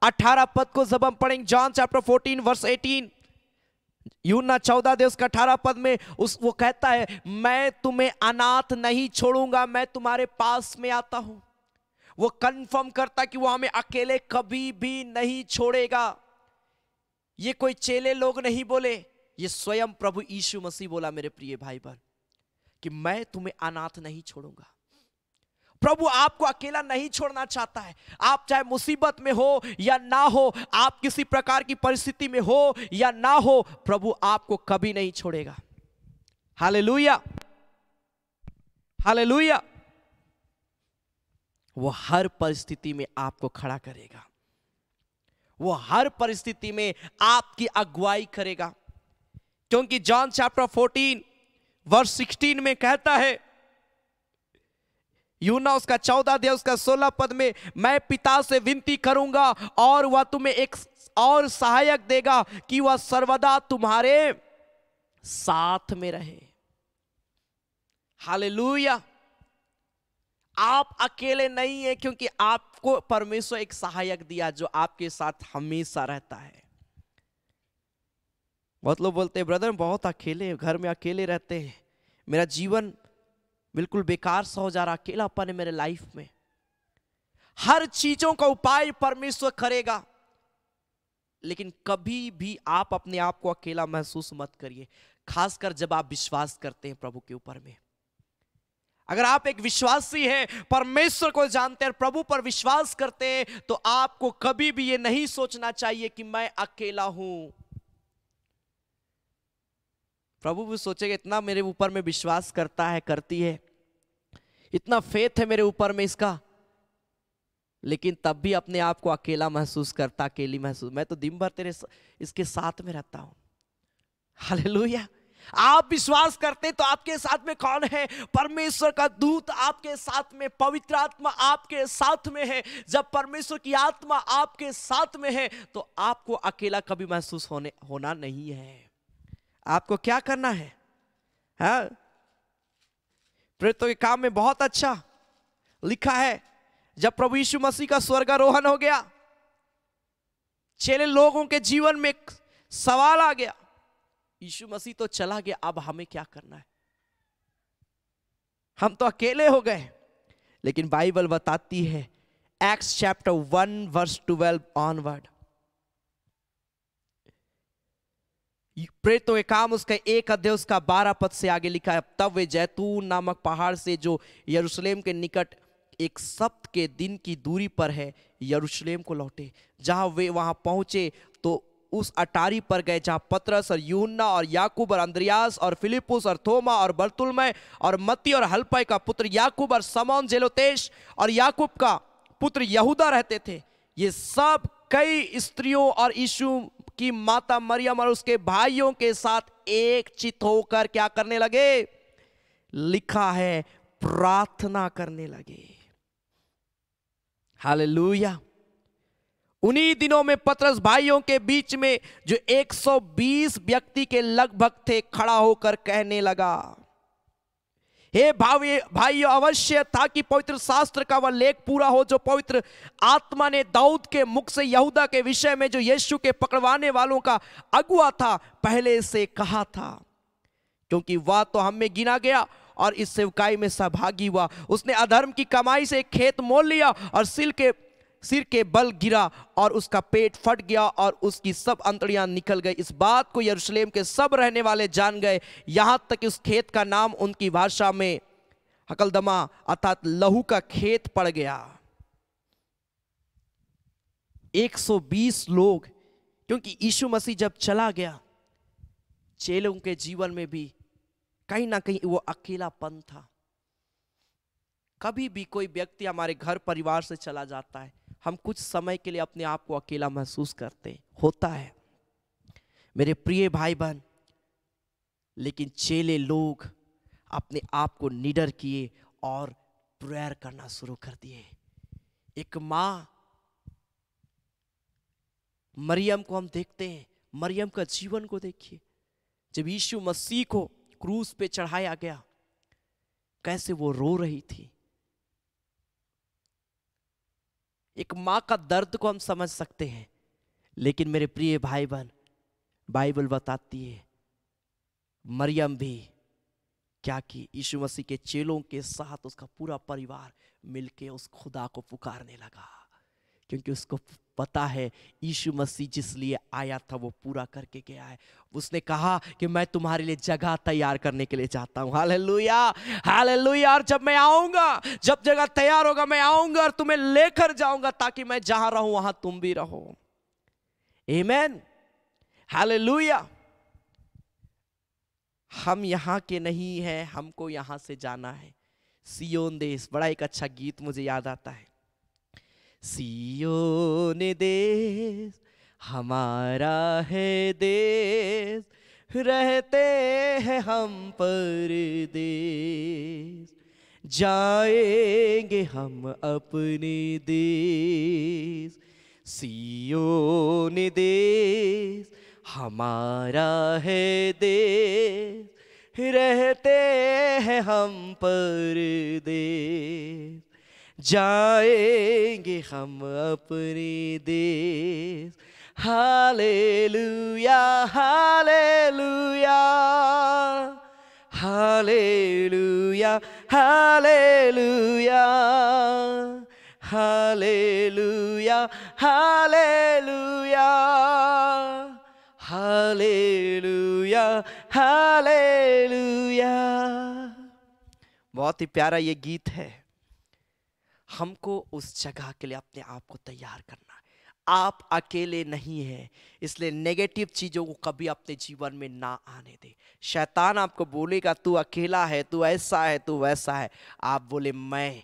18 पद को जब हम पढ़ेंगे, जॉन चैप्टर 14 वर्स 18, यूहन्ना 14 अध्याय उसका 18 पद में वो कहता है, मैं तुम्हें अनाथ नहीं छोड़ूंगा, मैं तुम्हारे पास में आता हूं। वो कंफर्म करता कि वो हमें अकेले कभी भी नहीं छोड़ेगा। ये कोई चेले लोग नहीं बोले, ये स्वयं प्रभु यीशु मसीह बोला मेरे प्रिय भाई बहन, कि मैं तुम्हें अनाथ नहीं छोड़ूंगा। प्रभु आपको अकेला नहीं छोड़ना चाहता है। आप चाहे मुसीबत में हो या ना हो, आप किसी प्रकार की परिस्थिति में हो या ना हो, प्रभु आपको कभी नहीं छोड़ेगा। Hallelujah, hallelujah. वो हर परिस्थिति में आपको खड़ा करेगा, वो हर परिस्थिति में आपकी अगुवाई करेगा। क्योंकि जॉन चैप्टर 14 वर्स 16 में कहता है, यूहन्ना उसका 14 अध्याय उसका 16 पद में, मैं पिता से विनती करूंगा और वह तुम्हें एक और सहायक देगा कि वह सर्वदा तुम्हारे साथ में रहे। हालेलुया। आप अकेले नहीं है, क्योंकि आपको परमेश्वर एक सहायक दिया जो आपके साथ हमेशा रहता है। बहुत लोग बोलते हैं, ब्रदर बहुत अकेले, घर में अकेले रहते हैं, मेरा जीवन बिल्कुल बेकार सा हो जा रहा, अकेलापन है मेरे लाइफ में। हर चीजों का उपाय परमेश्वर करेगा, लेकिन कभी भी आप अपने आप को अकेला महसूस मत करिए, खासकर जब आप विश्वास करते हैं प्रभु के ऊपर में। अगर आप एक विश्वासी हैं, परमेश्वर को जानते हैं, प्रभु पर विश्वास करते हैं, तो आपको कभी भी ये नहीं सोचना चाहिए कि मैं अकेला हूं। प्रभु भी सोचेगा, इतना मेरे ऊपर में विश्वास करता है, करती है, इतना फेथ है मेरे ऊपर में इसका, लेकिन तब भी अपने आप को अकेला महसूस करता, अकेली महसूस, मैं तो दिन भर तेरे इसके साथ में रहता हूं। हालेलुया। आप विश्वास करते तो आपके साथ में कौन है? परमेश्वर का दूत आपके साथ में, पवित्र आत्मा आपके साथ में है। जब परमेश्वर की आत्मा आपके साथ में है तो आपको अकेला कभी महसूस होना नहीं है। आपको क्या करना है? हाँ, प्रेरितों के काम में बहुत अच्छा लिखा है, जब प्रभु यीशु मसीह का स्वर्गारोहण हो गया, चेले लोगों के जीवन में एक सवाल आ गया, यीशु मसीह तो चला गया, अब हमें क्या करना है? हम तो अकेले हो गए। लेकिन बाइबल बताती है, एक्ट्स चैप्टर 1 वर्स 12 ऑनवर्ड, प्रेरितों के काम उसका 1 अध्याय उसका 12 पद से आगे लिखा है, तब वे जैतून नामक पहाड़ से जो यरूशलेम के निकट एक सप्त के दिन की दूरी पर है यरूशलेम को लौटे। जहां वे वहां पहुंचे तो उस अटारी पर गए जहां पतरस और यूहन्ना और याकूब और अंद्रयास और फिलिपुस और थोमा और बरतुल्मै और मत्ती और हल्फई का पुत्र याकूब और समौन जेलोतेश और याकूब का पुत्र यहूदा रहते थे। ये सब कई स्त्रियों और यीशु की माता मरियम और उसके भाइयों के साथ एक चित होकर क्या करने लगे? लिखा है, प्रार्थना करने लगे। हालेलुया। उन्हीं दिनों में पतरस भाइयों के बीच में, जो 120 व्यक्ति के लगभग थे, खड़ा होकर कहने लगा, हे भाइयों, अवश्य था कि पवित्र शास्त्र का वह लेख पूरा हो जो पवित्र आत्मा ने दाऊद के मुख से यहूदा के विषय में, जो यीशु के पकड़वाने वालों का अगुआ था, पहले से कहा था। क्योंकि वह तो हम में गिना गया और इस सेवकाई में सहभागी हुआ। उसने अधर्म की कमाई से एक खेत मोल लिया और सिर के बल गिरा और उसका पेट फट गया और उसकी सब अंतड़ियां निकल गई। इस बात को यरूशलेम के सब रहने वाले जान गए, यहां तक कि उस खेत का नाम उनकी भाषा में हकलदमा अर्थात लहू का खेत पड़ गया। 120 लोग, क्योंकि यीशु मसीह जब चला गया, चेलों के जीवन में भी कहीं ना कहीं वो अकेलापन था। कभी भी कोई व्यक्ति हमारे घर परिवार से चला जाता है, हम कुछ समय के लिए अपने आप को अकेला महसूस करते हैं, होता है मेरे प्रिय भाई बहन। लेकिन चेले लोग अपने आप को निडर किए और प्रेयर करना शुरू कर दिए। एक माँ मरियम को हम देखते हैं, मरियम का जीवन को देखिए। जब यीशु मसीह को क्रूस पे चढ़ाया गया, कैसे वो रो रही थी। एक मां का दर्द को हम समझ सकते हैं, लेकिन मेरे प्रिय भाई बहन, बाइबल बताती है मरियम भी क्या की, यीशु मसीह के चेलों के साथ उसका पूरा परिवार मिलके उस खुदा को पुकारने लगा, क्योंकि उसको पता है यीशु मसीह जिस लिए आया था वो पूरा करके गया है। उसने कहा कि मैं तुम्हारे लिए जगह तैयार करने के लिए जाता हूं। Hallelujah, hallelujah. और जब मैं आऊंगा, जब जगह तैयार होगा, मैं आऊंगा और तुम्हें लेकर जाऊंगा, ताकि मैं जहां रहूं वहां तुम भी रहो। आमीन, हालेलुया। हम यहां के नहीं हैं, हमको यहां से जाना है। सियोन देश, बड़ा एक अच्छा गीत मुझे याद आता है। सियोन देश हमारा है देश, रहते हैं हम परदेश, जाएंगे हम अपने देश। सियोन देश हमारा है देश, रहते हैं हम परदेश, जाएंगे हम अपने देश। Hallelujah, hallelujah, hallelujah, hallelujah, hallelujah, hallelujah, hallelujah, hallelujah. बहुत ही प्यारा ये गीत है। हमको उस जगह के लिए अपने आप को तैयार करना है। आप अकेले नहीं हैं, इसलिए नेगेटिव चीजों को कभी अपने जीवन में ना आने दे। शैतान आपको बोलेगा तू अकेला है, तू ऐसा है, तू वैसा है। आप बोले मैं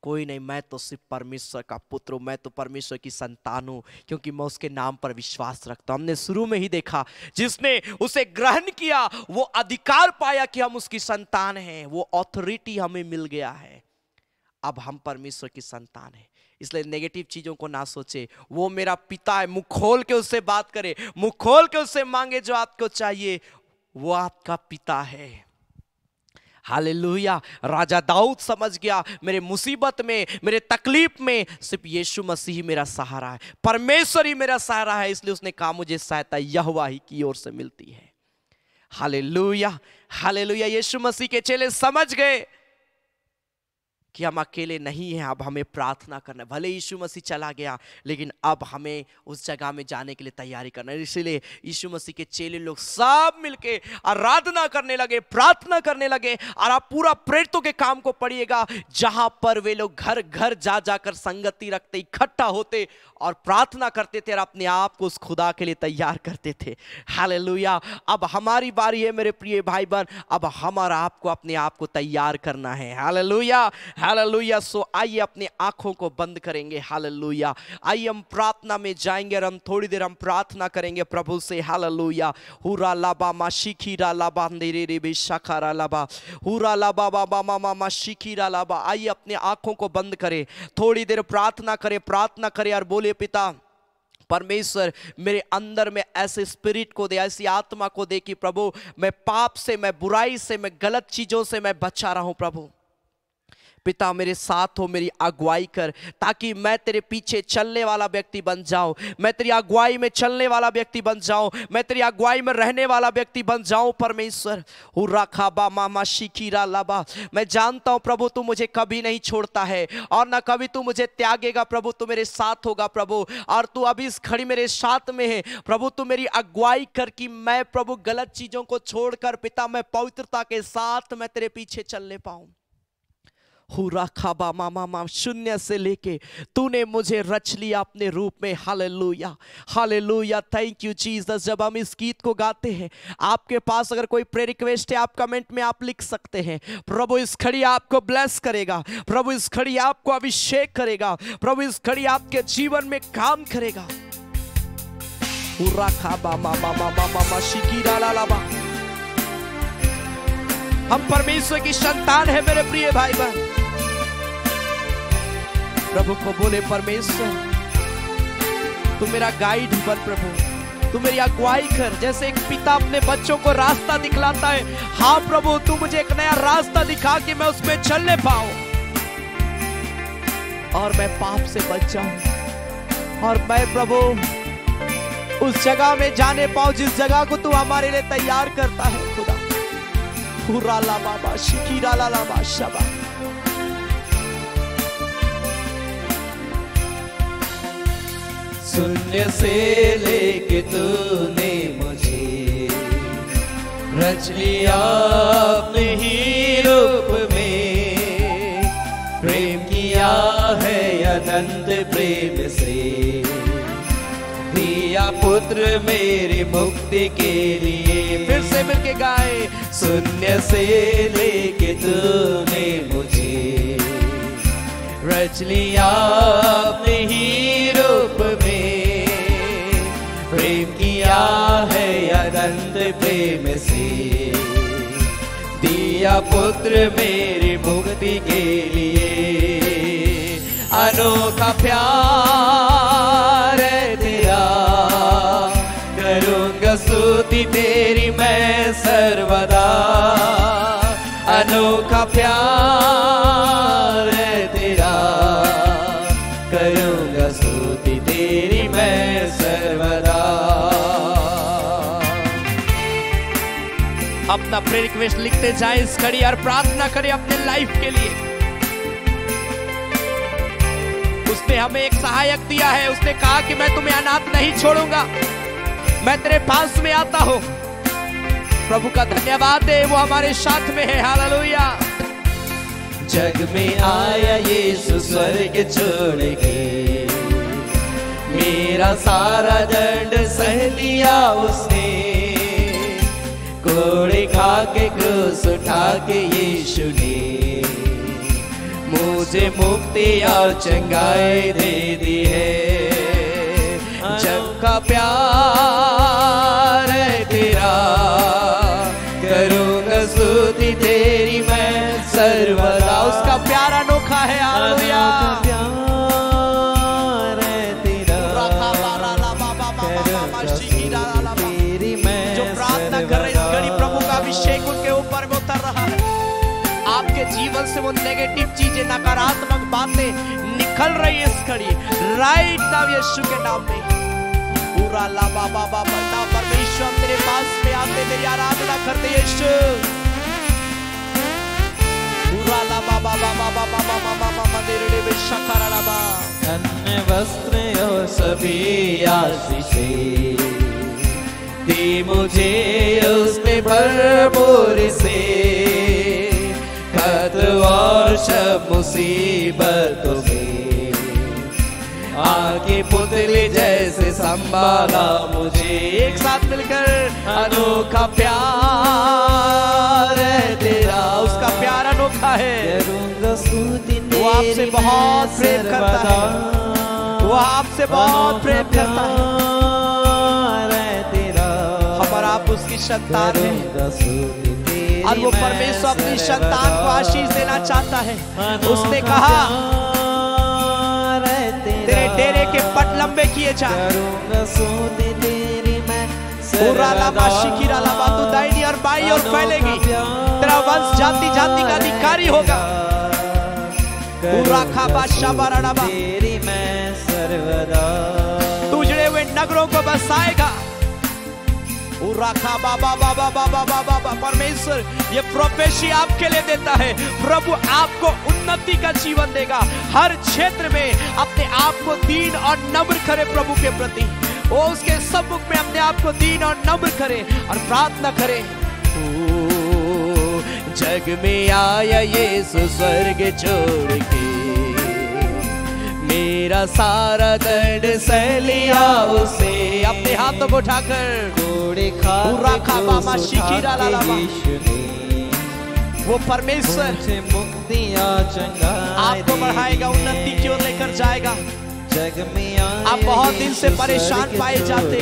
कोई नहीं, मैं तो सिर्फ परमेश्वर का पुत्र हूं, मैं तो परमेश्वर की संतान हूं, क्योंकि मैं उसके नाम पर विश्वास रखता हूं। हमने शुरू में ही देखा, जिसने उसे ग्रहण किया वो अधिकार पाया कि हम उसकी संतान हैं, वो ऑथोरिटी हमें मिल गया है। अब हम परमेश्वर की संतान हैं, इसलिए नेगेटिव चीजों को ना सोचे। वो मेरा पिता है, मुंह खोल के उससे बात करे, मुंह खोल के उससे मांगे जो आपको चाहिए, वो आपका पिता है। हालेलुया। राजा दाऊद समझ गया, मेरे मुसीबत में, मेरे तकलीफ में सिर्फ यीशु मसीह मेरा सहारा है, परमेश्वर ही मेरा सहारा है, इसलिए उसने कहा मुझे सहायता यहोवा ही की ओर से मिलती है। Hallelujah, hallelujah. यीशु मसीह के चेले समझ गए कि हम अकेले नहीं हैं, अब हमें प्रार्थना करना है। भले यीशु मसीह चला गया, लेकिन अब हमें उस जगह में जाने के लिए तैयारी करना है। इसलिए यीशु मसीह के चेले लोग सब मिलके आराधना करने लगे, प्रार्थना करने लगे। और आप पूरा प्रेरितों के काम को पढ़िएगा, जहां पर वे लोग घर घर जा जाकर संगति रखते, इकट्ठा होते और प्रार्थना करते थे और अपने आप को उस खुदा के लिए तैयार करते थे। हालेलुया। अब हमारी बारी है मेरे प्रिय भाई बहन, अब हमारा आपको अपने आप को तैयार करना है। Hallelujah, hallelujah. सो आइए अपनी आंखों को बंद करेंगे। हालेलुया। आइए हम प्रार्थना में जाएंगे और हम थोड़ी देर हम प्रार्थना करेंगे प्रभु से। हालेलुया। हुरा लाबा माशिखीरा लाबा अंधेरे रे बेशाखारा लाबा हुरा लाबा बाबा मामा माशिखीरा लाबा। आइए अपनी आंखों को बंद करें, थोड़ी देर प्रार्थना करें, प्रार्थना करें और बोले पिता परमेश्वर मेरे अंदर में ऐसे स्पिरिट को दे, ऐसी आत्मा को दे कि प्रभु मैं पाप से, मैं बुराई से, मैं गलत चीजों से मैं बचा रहूं। प्रभु पिता मेरे साथ हो, मेरी अगुवाई कर, ताकि मैं तेरे पीछे चलने वाला व्यक्ति बन जाऊं, मैं तेरी अगुवाई में चलने वाला व्यक्ति बन जाऊं, मैं तेरी अगुवाई में रहने वाला व्यक्ति बन जाऊं। परमेश्वर हुर्रा खाबा मामा शिकीरा लाबा, मैं जानता हूं प्रभु तू मुझे कभी नहीं छोड़ता है और ना कभी तू मुझे त्यागेगा। प्रभु तू मेरे साथ होगा प्रभु, और तू अभी इस घड़ी मेरे साथ में है। प्रभु तू मेरी अगुवाई कर कि मैं प्रभु गलत चीजों को छोड़कर पिता मैं पवित्रता के साथ मैं तेरे पीछे चलने पाऊं। हुरा खाबा मामा माम, शून्य से लेके तूने मुझे रच लिया अपने रूप में। Hallelujah hallelujah, thank you Jesus. जब हम इस गीत को गाते हैं, आपके पास अगर कोई प्रेयर रिक्वेस्ट है आप कमेंट में आप लिख सकते हैं। प्रभु इस घड़ी आपको ब्लेस करेगा, प्रभु इस घड़ी आपको अभिषेक करेगा, प्रभु इस घड़ी आपके जीवन में काम करेगा। हुरा खाबा मामा मामा मामा शिकीरा लालाबा, हम परमेश्वर की संतान है मेरे प्रिय भाई बहन। प्रभु को बोले परमेश्वर तू मेरा गाइड बन, प्रभु तू मेरी अगुवाई कर, जैसे एक पिता अपने बच्चों को रास्ता दिखलाता है। हाँ प्रभु तू मुझे एक नया रास्ता दिखा कि मैं उसमें चलने पाऊं और मैं पाप से बच जाऊं और मैं प्रभु उस जगह में जाने पाऊं जिस जगह को तू हमारे लिए तैयार करता है। खुदा हुरा ला बाबा शिकीरा ला ला बाशाबा, शून्य से लेके तूने मुझे रच लिया अपने ही रूप में, प्रेम किया है अनंत प्रेम से, दिया पुत्र मेरी मुक्ति के लिए। फिर से मिलके गाए, शून्य से लेके तूने मुझे रच लिया अपने ही रूप में, प्रेम किया है अनंत प्रेम से, दिया पुत्र मेरी मुक्ति के लिए। अनोखा प्यार है तेरा, करूंगा स्तुति तेरी मैं सर्वदा। अनोखा प्यार है तेरा, करूंगा स्तुति तेरी मैं सर्वदा। अपना प्रेयर रिक्वेस्ट लिखते जाएं इस घड़ी और प्रार्थना करें अपने लाइफ के लिए। उसने हमें एक सहायक दिया है, उसने कहा कि मैं तुम्हें अनाथ नहीं छोड़ूंगा, मैं तेरे पास में आता हूं। प्रभु का धन्यवाद है, वो हमारे साथ में है। हालेलुया। जग में आया यीशु स्वर्ग छोड़ के, मेरा सारा दंड सह लिया उसने, कोड़े खा के क्रूस उठा के यीशु ने मुझे मुक्ति और चंगाई दे दी है। जग का प्यार है तेरा, करूंगा स्तुति तेरी मैं सर्वदा। उसका प्यार अनोखा है। हालेलुया। प्यार है तेरा, तेरी मैं जो प्रार्थना कर रहे इस घड़ी प्रभु का अभिषेक उनके ऊपर में उतर रहा है। आपके जीवन से वो नेगेटिव चीजें, नकारात्मक बातें निकल रही है इस घड़ी, राइट नाउ यीशु के नाम में। पूरा ला बाबा बाबा ना परमेश्वर हम तेरे पास में आते तेरी आराधना करते यीशु। पूरा ला बाबा बाबा बाबा बाबा बाबा मंदिर में शकारा लाबा। अन्य वस्त्र और सभी आशीषें दी मुझे उसने भरपूर से, खत और शब मुसीबतों में आगे पुतले जैसे संभाला मुझे। एक साथ मिलकर अनोखा प्यार है तेरा, उसका प्यार अनोखा है। वो आपसे बहुत प्रेम करता है, वो आपसे बहुत प्रेम करता है। हमारा आप उसकी संतान है और वो परमेश्वर अपनी संतान को आशीष देना चाहता है। उसने कहा तेरे डेरे के पट लंबे किए ले जा। करूँगा स्तुति तेरी मैं उरालाबा शिकिरालाबा, तू दाहिनी और बाईं ओर फैलेगी, तेरा वंश जाति जाति का अधिकारी होगा। उराखाबा शाबाराडाबा, तेरी मैं सर्वदा, तू उजड़े हुए नगरों को बसाएगा। उराखाबा बाबा बाबा बाबा बाबा, परमेश्वर ये प्रोफेसी आपके लिए देता है। प्रभु आपको उन्नति का जीवन देगा। हर क्षेत्र में अपने आप को दीन और नम्र करे प्रभु के प्रति। वो उसके सम्मुख में अपने आप को दीन और नम्र करे और प्रार्थना करे। ओ जग में आया यीशु स्वर्ग छोड़ के, मेरा सारा दर्द सह लिया उसे। अपने हाथों को उठाकर वो परमेश्वर आपको बढ़ाएगा, उन्नति की ओर लेकर जाएगा। जग में आप बहुत दिन से परेशान पाए जाते,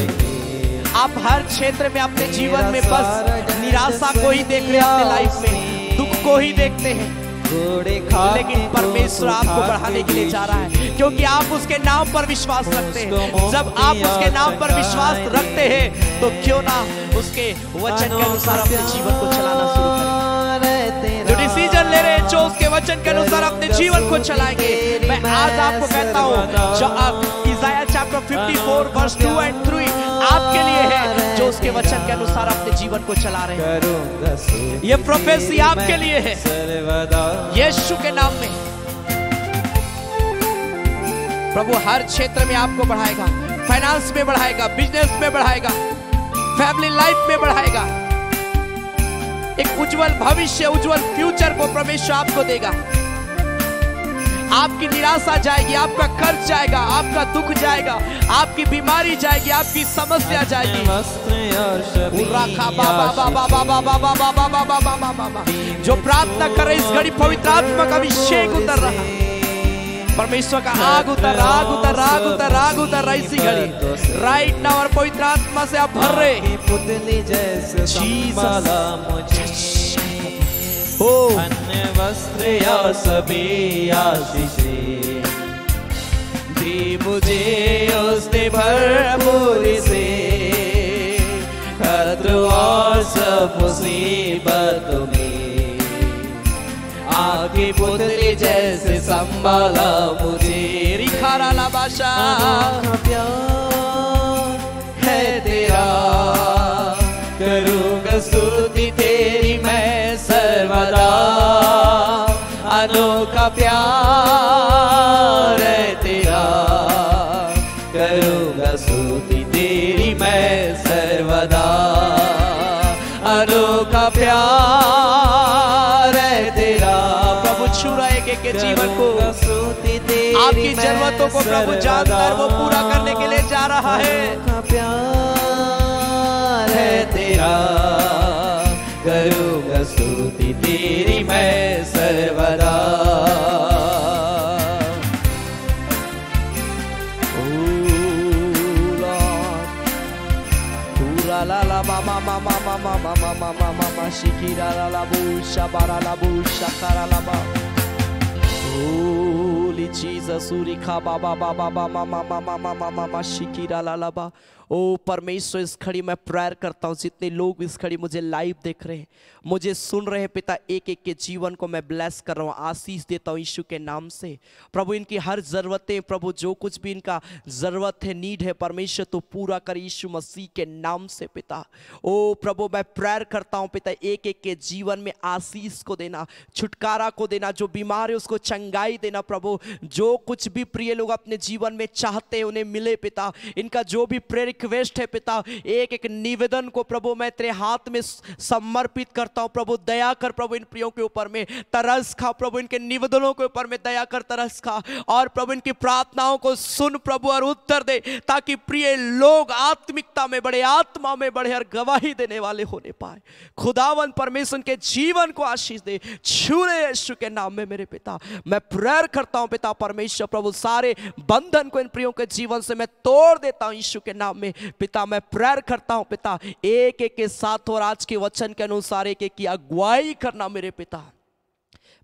आप हर क्षेत्र में अपने जीवन में बस निराशा को ही देख रहे हैं, अपने लाइफ में दुख को ही देखते हैं। लेकिन परमेश्वर आपको बढ़ाने के लिए जा रहा है, क्योंकि आप उसके नाम पर विश्वास रखते हैं। जब आप उसके नाम पर विश्वास रखते हैं तो क्यों ना उसके वचन के अनुसार अपने जीवन को चलाना शुरू करें। जो डिसीजन ले रहे हैं, जो उसके वचन के अनुसार अपने जीवन को चलाएंगे, मैं आज आपको कहता हूँ, जो इज़ाया चैप्टर 54 वर्स 2 और 3 आपके लिए है, जो उसके वचन के अनुसार अपने जीवन को चला रहे हैं। ये प्रोफेसी आपके लिए है, यीशु के नाम में। प्रभु हर क्षेत्र में आपको बढ़ाएगा, फाइनेंस में बढ़ाएगा, बिजनेस में बढ़ाएगा, फैमिली लाइफ में बढ़ाएगा। एक उज्जवल भविष्य, उज्जवल फ्यूचर को परमेश्वर आपको देगा। आपकी निराशा जाएगी, आपका कर्ज जाएगा, आपका दुख जाएगा, आपकी बीमारी जाएगी, आपकी समस्या जाएगी। जो प्रार्थना कर रहे, इस घड़ी पवित्र आत्मा का अभिषेक उतर रहा है। परमेश्वर का आग उतर, आग उतर, आग उतर, आग उतर रहा इसी घड़ी राइट नाउ। और पवित्र आत्मा से आप भर रहे। पुतली जैसे संभाला मुझे, अन्य वस्त्र या सभी आशीषें दी मुझे उसने भरपूर से। खतरे और सब मुसीबतों में आगे पुतली जैसे संभाला मुझे। रिखारा लाबाशा प्यार है तेरा, करूँगा स्तुति तेरी मैं सर्वदा। अनोखा प्यार है तेरा, करूँगा स्तुति तेरी मैं सर्वदा। अनोखा प्यार है तेरा। प्रभु छू रहा है के जीवन को, आपकी जरूरतों को प्रभु जानता है, वो पूरा करने के लिए जा रहा है। प्यार है तेरा, करूँगा स्तुति तेरी मैं सर्वदा। La la ma ma ma ma ma ma ma ma ma ma ma ma shikira la la bu shabara la bu shakara la ba. Holy Jesus, urikha ba ba ba ba ba ma ma ma ma ma ma ma ma shikira la la ba. ओ परमेश्वर, इस घड़ी मैं prayer करता हूँ, जितने लोग इस घड़ी मुझे लाइव देख रहे हैं, मुझे सुन रहे हैं पिता, एक एक के जीवन को मैं ब्लेस कर रहा हूँ, आशीष देता हूँ यीशु के नाम से। प्रभु इनकी हर ज़रूरतें, प्रभु जो कुछ भी इनका ज़रूरत है, नीड है, परमेश्वर तो पूरा कर यीशु मसीह के नाम से पिता। ओ प्रभु मैं प्रेयर करता हूँ पिता, एक एक के जीवन में आशीष को देना, छुटकारा को देना, जो बीमार है उसको चंगाई देना। प्रभु जो कुछ भी प्रिय लोग अपने जीवन में चाहते हैं उन्हें मिले पिता। इनका जो भी प्रेयर रिक्वेस्ट है पिता, एक एक निवेदन को प्रभु मैं तेरे हाथ में समर्पित करता हूं। प्रभु दया कर, प्रभु इन प्रियों के ऊपर में तरस खा, प्रभु इनके निवेदनों के ऊपर में दया कर, तरस खा, और प्रभु इनकी प्रार्थनाओं को सुन प्रभु और उत्तर दे, ताकि प्रिय लोग आत्मिकता में बढ़े, आत्मा में बढ़े और गवाही देने वाले होने पाए। खुदावन परमेश्वर के जीवन को आशीष दे, छूले यीशु के नाम में मेरे पिता। मैं प्रेयर करता हूं पिता परमेश्वर, प्रभु सारे बंधन को इन प्रियों के जीवन से मैं तोड़ देता हूं यीशु के नाम में पिता। मैं प्रेयर करता हूं पिता, एक एक के साथ और आज के वचन के अनुसार एक एक की अगुवाई करना मेरे पिता।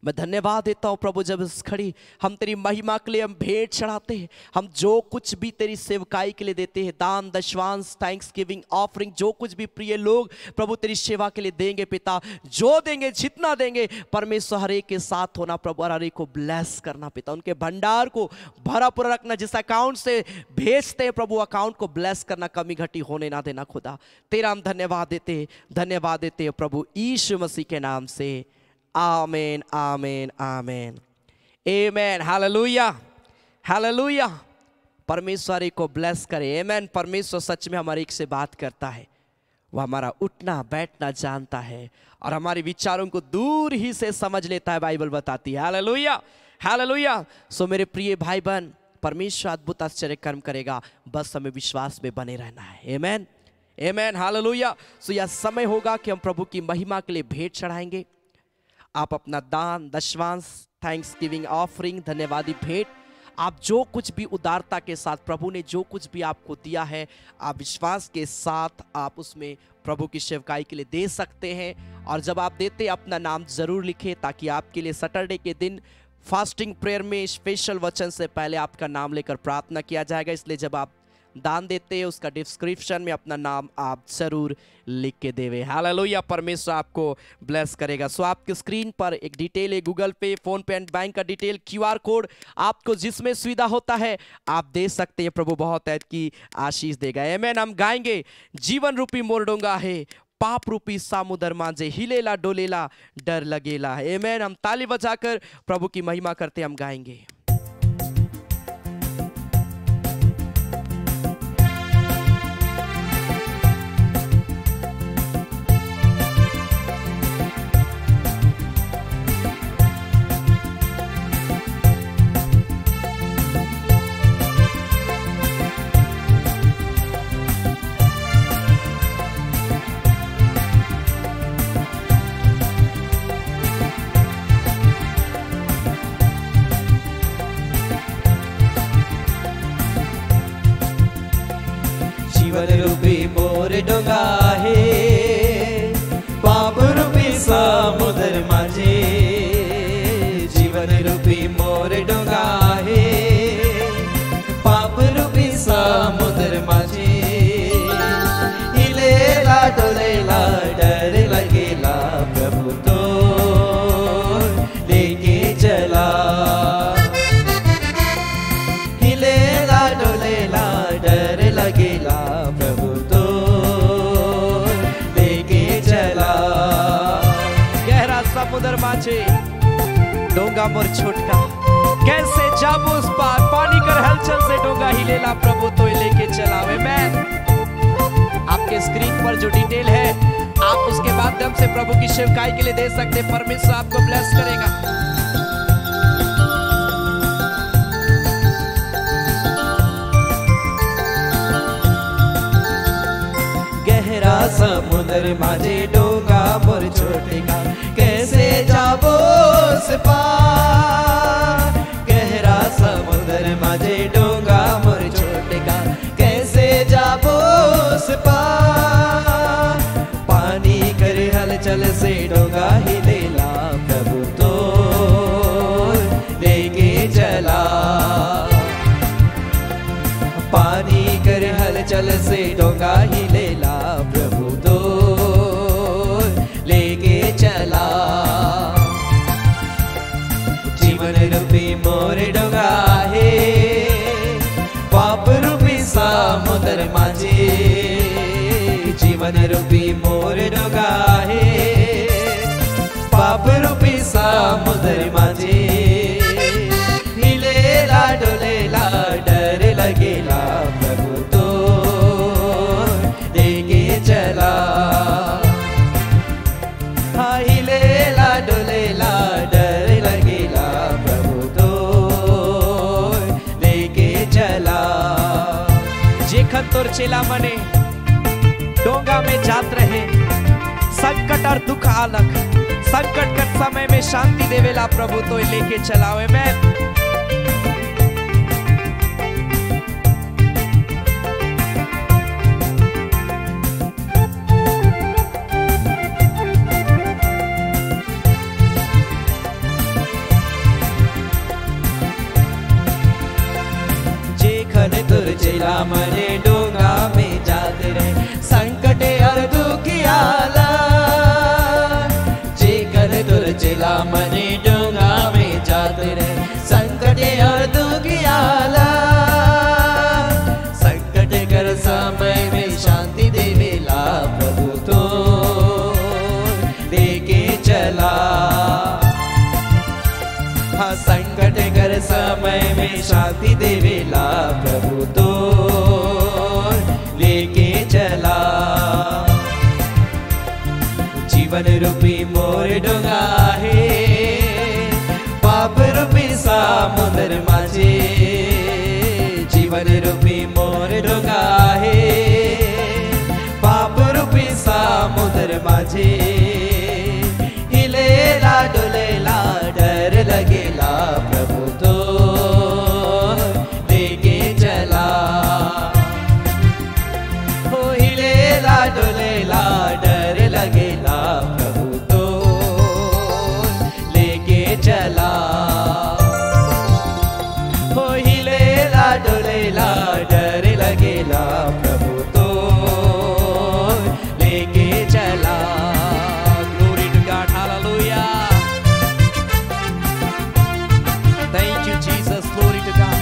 मैं धन्यवाद देता हूँ प्रभु, जब इस घड़ी हम तेरी महिमा के लिए हम भेंट चढ़ाते हैं, हम जो कुछ भी तेरी सेवकाई के लिए देते हैं, दान दशवांश थैंक्स गिविंग ऑफरिंग, जो कुछ भी प्रिय लोग प्रभु तेरी सेवा के लिए देंगे पिता, जो देंगे जितना देंगे, परमेश्वर हर एक के साथ होना प्रभु, हर एक को ब्लेस करना पिता, उनके भंडार को भरा पूरा रखना, जिस अकाउंट से भेजते हैं प्रभु अकाउंट को ब्लेस करना, कमी घटी होने ना देना खुदा। तेरा हम धन्यवाद देते हैं प्रभु यीशु मसीह के नाम से, amen amen amen amen. Hallelujah hallelujah. परमेश्वर एक को ब्लेस करे। आमेन। परमेश्वर सच में हमारे एक से बात करता है, वह हमारा उठना बैठना जानता है और हमारे विचारों को दूर ही से समझ लेता है, बाइबल बताती है। Hallelujah hallelujah. सो मेरे प्रिय भाई बहन, परमेश्वर अद्भुत आश्चर्य कर्म करेगा, बस हमें विश्वास में बने रहना है। आमेन आमेन हालेलुया। सो यह समय होगा कि हम प्रभु की महिमा के लिए भेंट चढ़ाएंगे। आप अपना दान दशवांश थैंक्स गिविंग ऑफरिंग धन्यवादी भेंट, आप जो कुछ भी उदारता के साथ प्रभु ने जो कुछ भी आपको दिया है, आप विश्वास के साथ आप उसमें प्रभु की सेवकाई के लिए दे सकते हैं। और जब आप देते अपना नाम जरूर लिखें, ताकि आपके लिए सैटरडे के दिन फास्टिंग प्रेयर में स्पेशल वचन से पहले आपका नाम लेकर प्रार्थना किया जाएगा। इसलिए जब आप दान देते हैं उसका डिस्क्रिप्शन में अपना नाम आप जरूर लिख के देवे। हालेलुया। परमेश्वर आपको ब्लेस करेगा। सो आपके स्क्रीन पर एक डिटेल है, गूगल पे, फोन पे एंड बैंक का डिटेल, QR कोड, आपको जिसमें सुविधा होता है आप दे सकते हैं। प्रभु बहुत है की आशीष देगा। आमेन। हम गाएंगे, जीवन रूपी मोर डोंगा है, पाप रूपी सामुदर मांझे, हिलेला डोलेला डर लगेला। आमेन। हम ताली बजाकर प्रभु की महिमा करते हम गाएंगे। जीवन रूपी मोर डोंगा है, पाप रूपी समुद्र माझे, जीवन रूपी मोर डोंगा है, पाप रूपी समुद्र माझे, हिलेला डोलेला डर लगेला, प्रभु तो लेके चला, हिलेला डोलेला डर लगेला, प्रभु तो लेके चला। गहरा समुद्र माझे डोंगा मोर छोटका, कैसे जाबो उस पार, पानी कर हलचल से डोंगा हिलेला, प्रभु तो लेके चलावे। मैं आपके स्क्रीन पर जो डिटेल है आप उसके माध्यम से प्रभु की सेवकाई के लिए दे सकते। परमेश्वर आपको ब्लेस करेगा। गहरा समुद्र माझे डोंगा मोर छोटेगा, कैसे जाबो उस पार, गहरा समुद्र माझे डोंगा मोर छोटेगा, कैसे जाबो उस पार, पानी कर हलचल से डोंगा हिलेला, प्रभु तो लेके चला, पानी कर हलचल से डोंगा हिलेला, प्रभु तो लेके चला। जीवन रूपी मोर डोंगा है, पाप रूपी समुद्र माझे, जीवन रूपी मोर डोंगा है, पाप रूपी समुद्र माझे, हिलेला डोलेला डर लगेला, प्रभु तो लेके चला, हाँ हिलेला डोलेला डर लगेला, प्रभु तो लेके चला। जेखन तोर चेला मने डोंगा में जात रहे, संकट और दुख आलक, संकट के समय में शांति देवेला, प्रभु तो लेके चलावे। मैं मने डूंगा में जाते रहे संकटे और दुखियाला जेकर तुर चला मने डूंगा में जाते रहे संकटे और दुखियाला संकट कर समय में शांति देवेला प्रभु तो लेके चला हाँ संकट कर समय में शांति देवेला प्रभु तो लेके चला जीवन रूपी मोर डोंगा है पाप रूपी समुद्र माझे जीवन रूपी मोर डोंगा है पाप रूपी समुद्र माझे हिलेला डोलेला डर लगेला प्रभु तो लेके चला हो हिलेला डोलेला डर लगेला प्रभु तो लेके चला हो हिलेला डोलेला डर लगेला प्रभु तो लेके चला Glory to God, hallelujah. Thank you Jesus, glory to God.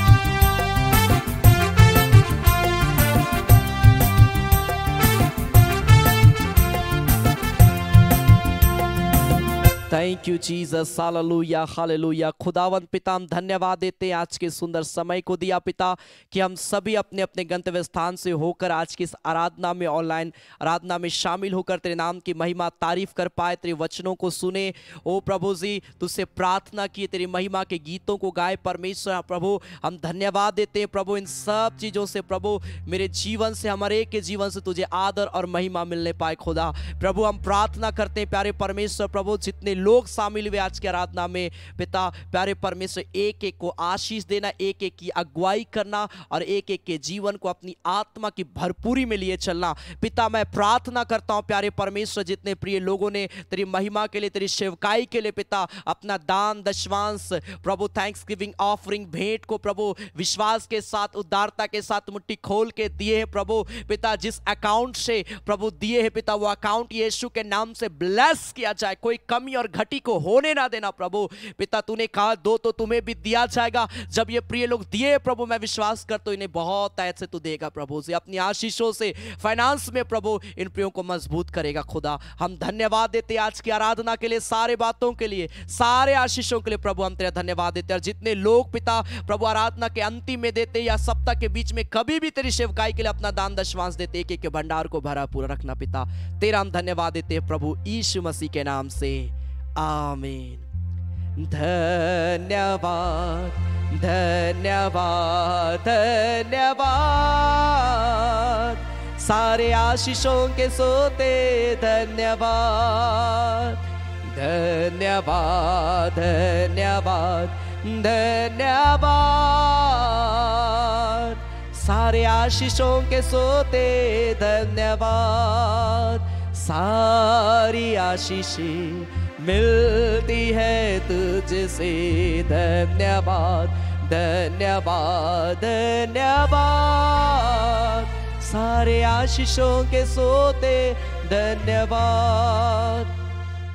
Thank you Jesus, hallelujah hallelujah. खुदावंत पिता हम धन्यवाद देते हैं आज के सुंदर समय को दिया पिता कि हम सभी अपने अपने गंतव्य स्थान से होकर आज की इस आराधना में ऑनलाइन आराधना में शामिल होकर तेरे नाम की महिमा तारीफ कर पाए, तेरे वचनों को सुने। ओ प्रभु जी तुझसे प्रार्थना की तेरी महिमा के गीतों को गाए परमेश्वर। प्रभु हम धन्यवाद देते हैं प्रभु इन सब चीज़ों से प्रभु मेरे जीवन से हमारे एक के जीवन से तुझे आदर और महिमा मिलने पाए खुदा। प्रभु हम प्रार्थना करते हैं प्यारे परमेश्वर प्रभु जितने लोग शामिल हुए आज की आराधना में पिता प्यारे परमेश्वर एक एक को आशीष देना, एक एक की अगुवाई करना और एक एक के जीवन को अपनी आत्मा की भरपूरी में लिए चलना। पिता मैं प्रार्थना करता हूं प्यारे परमेश्वर जितने प्रिय लोगों ने तेरी महिमा के लिए तेरी सेवकाई के लिए पिता अपना दान दशवांश प्रभु थैंक्स गिविंग ऑफरिंग भेंट को प्रभु विश्वास के साथ उदारता के साथ मुट्ठी खोल के दिए हैं प्रभु पिता जिस अकाउंट से प्रभु दिए हैं पिता वो अकाउंट यीशु के नाम से ब्लेस किया जाए, कोई कमी और घटी को होने ना देना प्रभु पिता। तूने कहा दो तो तुम्हें भी दिया जाएगा, जब ये प्रिय लोग दिए प्रभु मैं विश्वास करता हूं इन्हें बहुत ऐसे तू देगा प्रभु से अपनी आशीषों से फाइनेंस में प्रभु इन प्रियों को मजबूत करेगा खुदा। हम धन्यवाद देते आज की आराधना के लिए, सारे बातों के लिए, सारे आशीषों के लिए प्रभु हम तेरा धन्यवाद देते। और जितने लोग पिता प्रभु आराधना के अंतिम में देते या सप्ताह के बीच में कभी भी तेरी सेवकाई के लिए अपना दान दशवांश देते, एक एक के भंडार को भरा पूरा रखना पिता। तेरा हम धन्यवाद देते हैं प्रभु यीशु मसीह के नाम से, आमीन। धन्यवाद धन्यवाद धन्यवाद सारे आशीषों के सोते धन्यवाद धन्यवाद धन्यवाद धन्यवाद सारे आशीषों के सोते धन्यवाद। सारी आशीषें मिलती है तुझसे धन्यवाद धन्यवाद धन्यवाद सारे आशीषों के सोते धन्यवाद।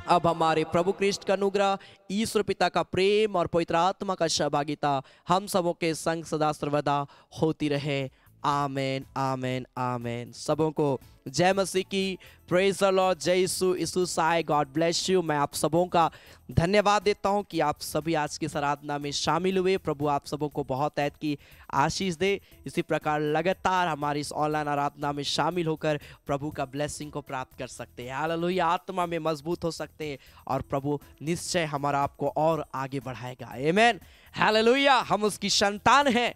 अब हमारे प्रभु कृष्ण का अनुग्रह, ईश्वर पिता का प्रेम और पवित्र आत्मा का सहभागिता हम सबों के संग सदा सर्वदा होती रहे। आमेन आमेन आमेन। सबों को जय मसीह की, प्रेज द लॉर्ड, जय यीशु यीशु साय, गॉड ब्लेस यू। मैं आप सबों का धन्यवाद देता हूं कि आप सभी आज की आराधना में शामिल हुए। प्रभु आप सबों को बहुत ऐत की आशीष दे। इसी प्रकार लगातार हमारी इस ऑनलाइन आराधना में शामिल होकर प्रभु का ब्लेसिंग को प्राप्त कर सकते हैं। हालेलुया, आत्मा में मजबूत हो सकते हैं और प्रभु निश्चय हमारा आपको और आगे बढ़ाएगा। आमीन, हालेलुया। हम उसकी संतान हैं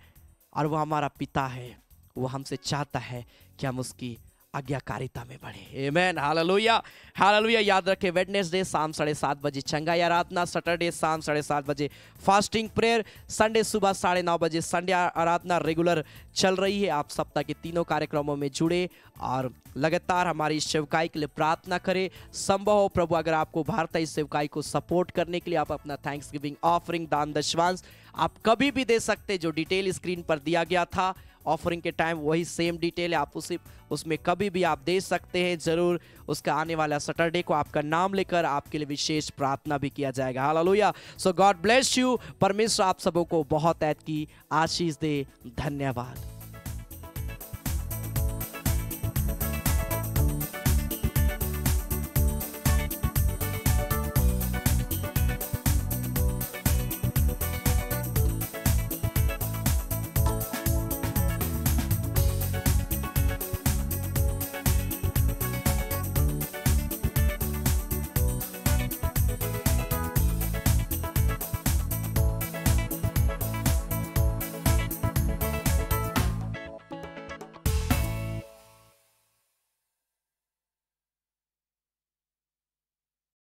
और वो हमारा पिता है। वो हमसे चाहता है कि हम उसकी आज्ञाकारिता में बढ़े। आमीन, हालेलुया हालेलुया। याद रखें वेडनेसडे शाम 7:30 बजे चंगाई आराधना, सैटरडे शाम 7:30 बजे फास्टिंग प्रेयर, संडे सुबह 9:30 बजे संडे आराधना रेगुलर चल रही है। आप सप्ताह के तीनों कार्यक्रमों में जुड़े और लगातार हमारी सेवकाई के लिए प्रार्थना करें। संभव हो प्रभु अगर आपको भारतीय सेवकाई को सपोर्ट करने के लिए आप अपना थैंक्स गिविंग ऑफरिंग दान दशवांश आप कभी भी दे सकते। जो डिटेल स्क्रीन पर दिया गया था ऑफरिंग के टाइम वही सेम डिटेल है, आप उसमें कभी भी आप दे सकते हैं। जरूर उसका आने वाला सैटरडे को आपका नाम लेकर आपके लिए विशेष प्रार्थना भी किया जाएगा। Hallelujah. So God bless you. परमेश्वर आप सबों को बहुत ऐत की आशीष दे। धन्यवाद।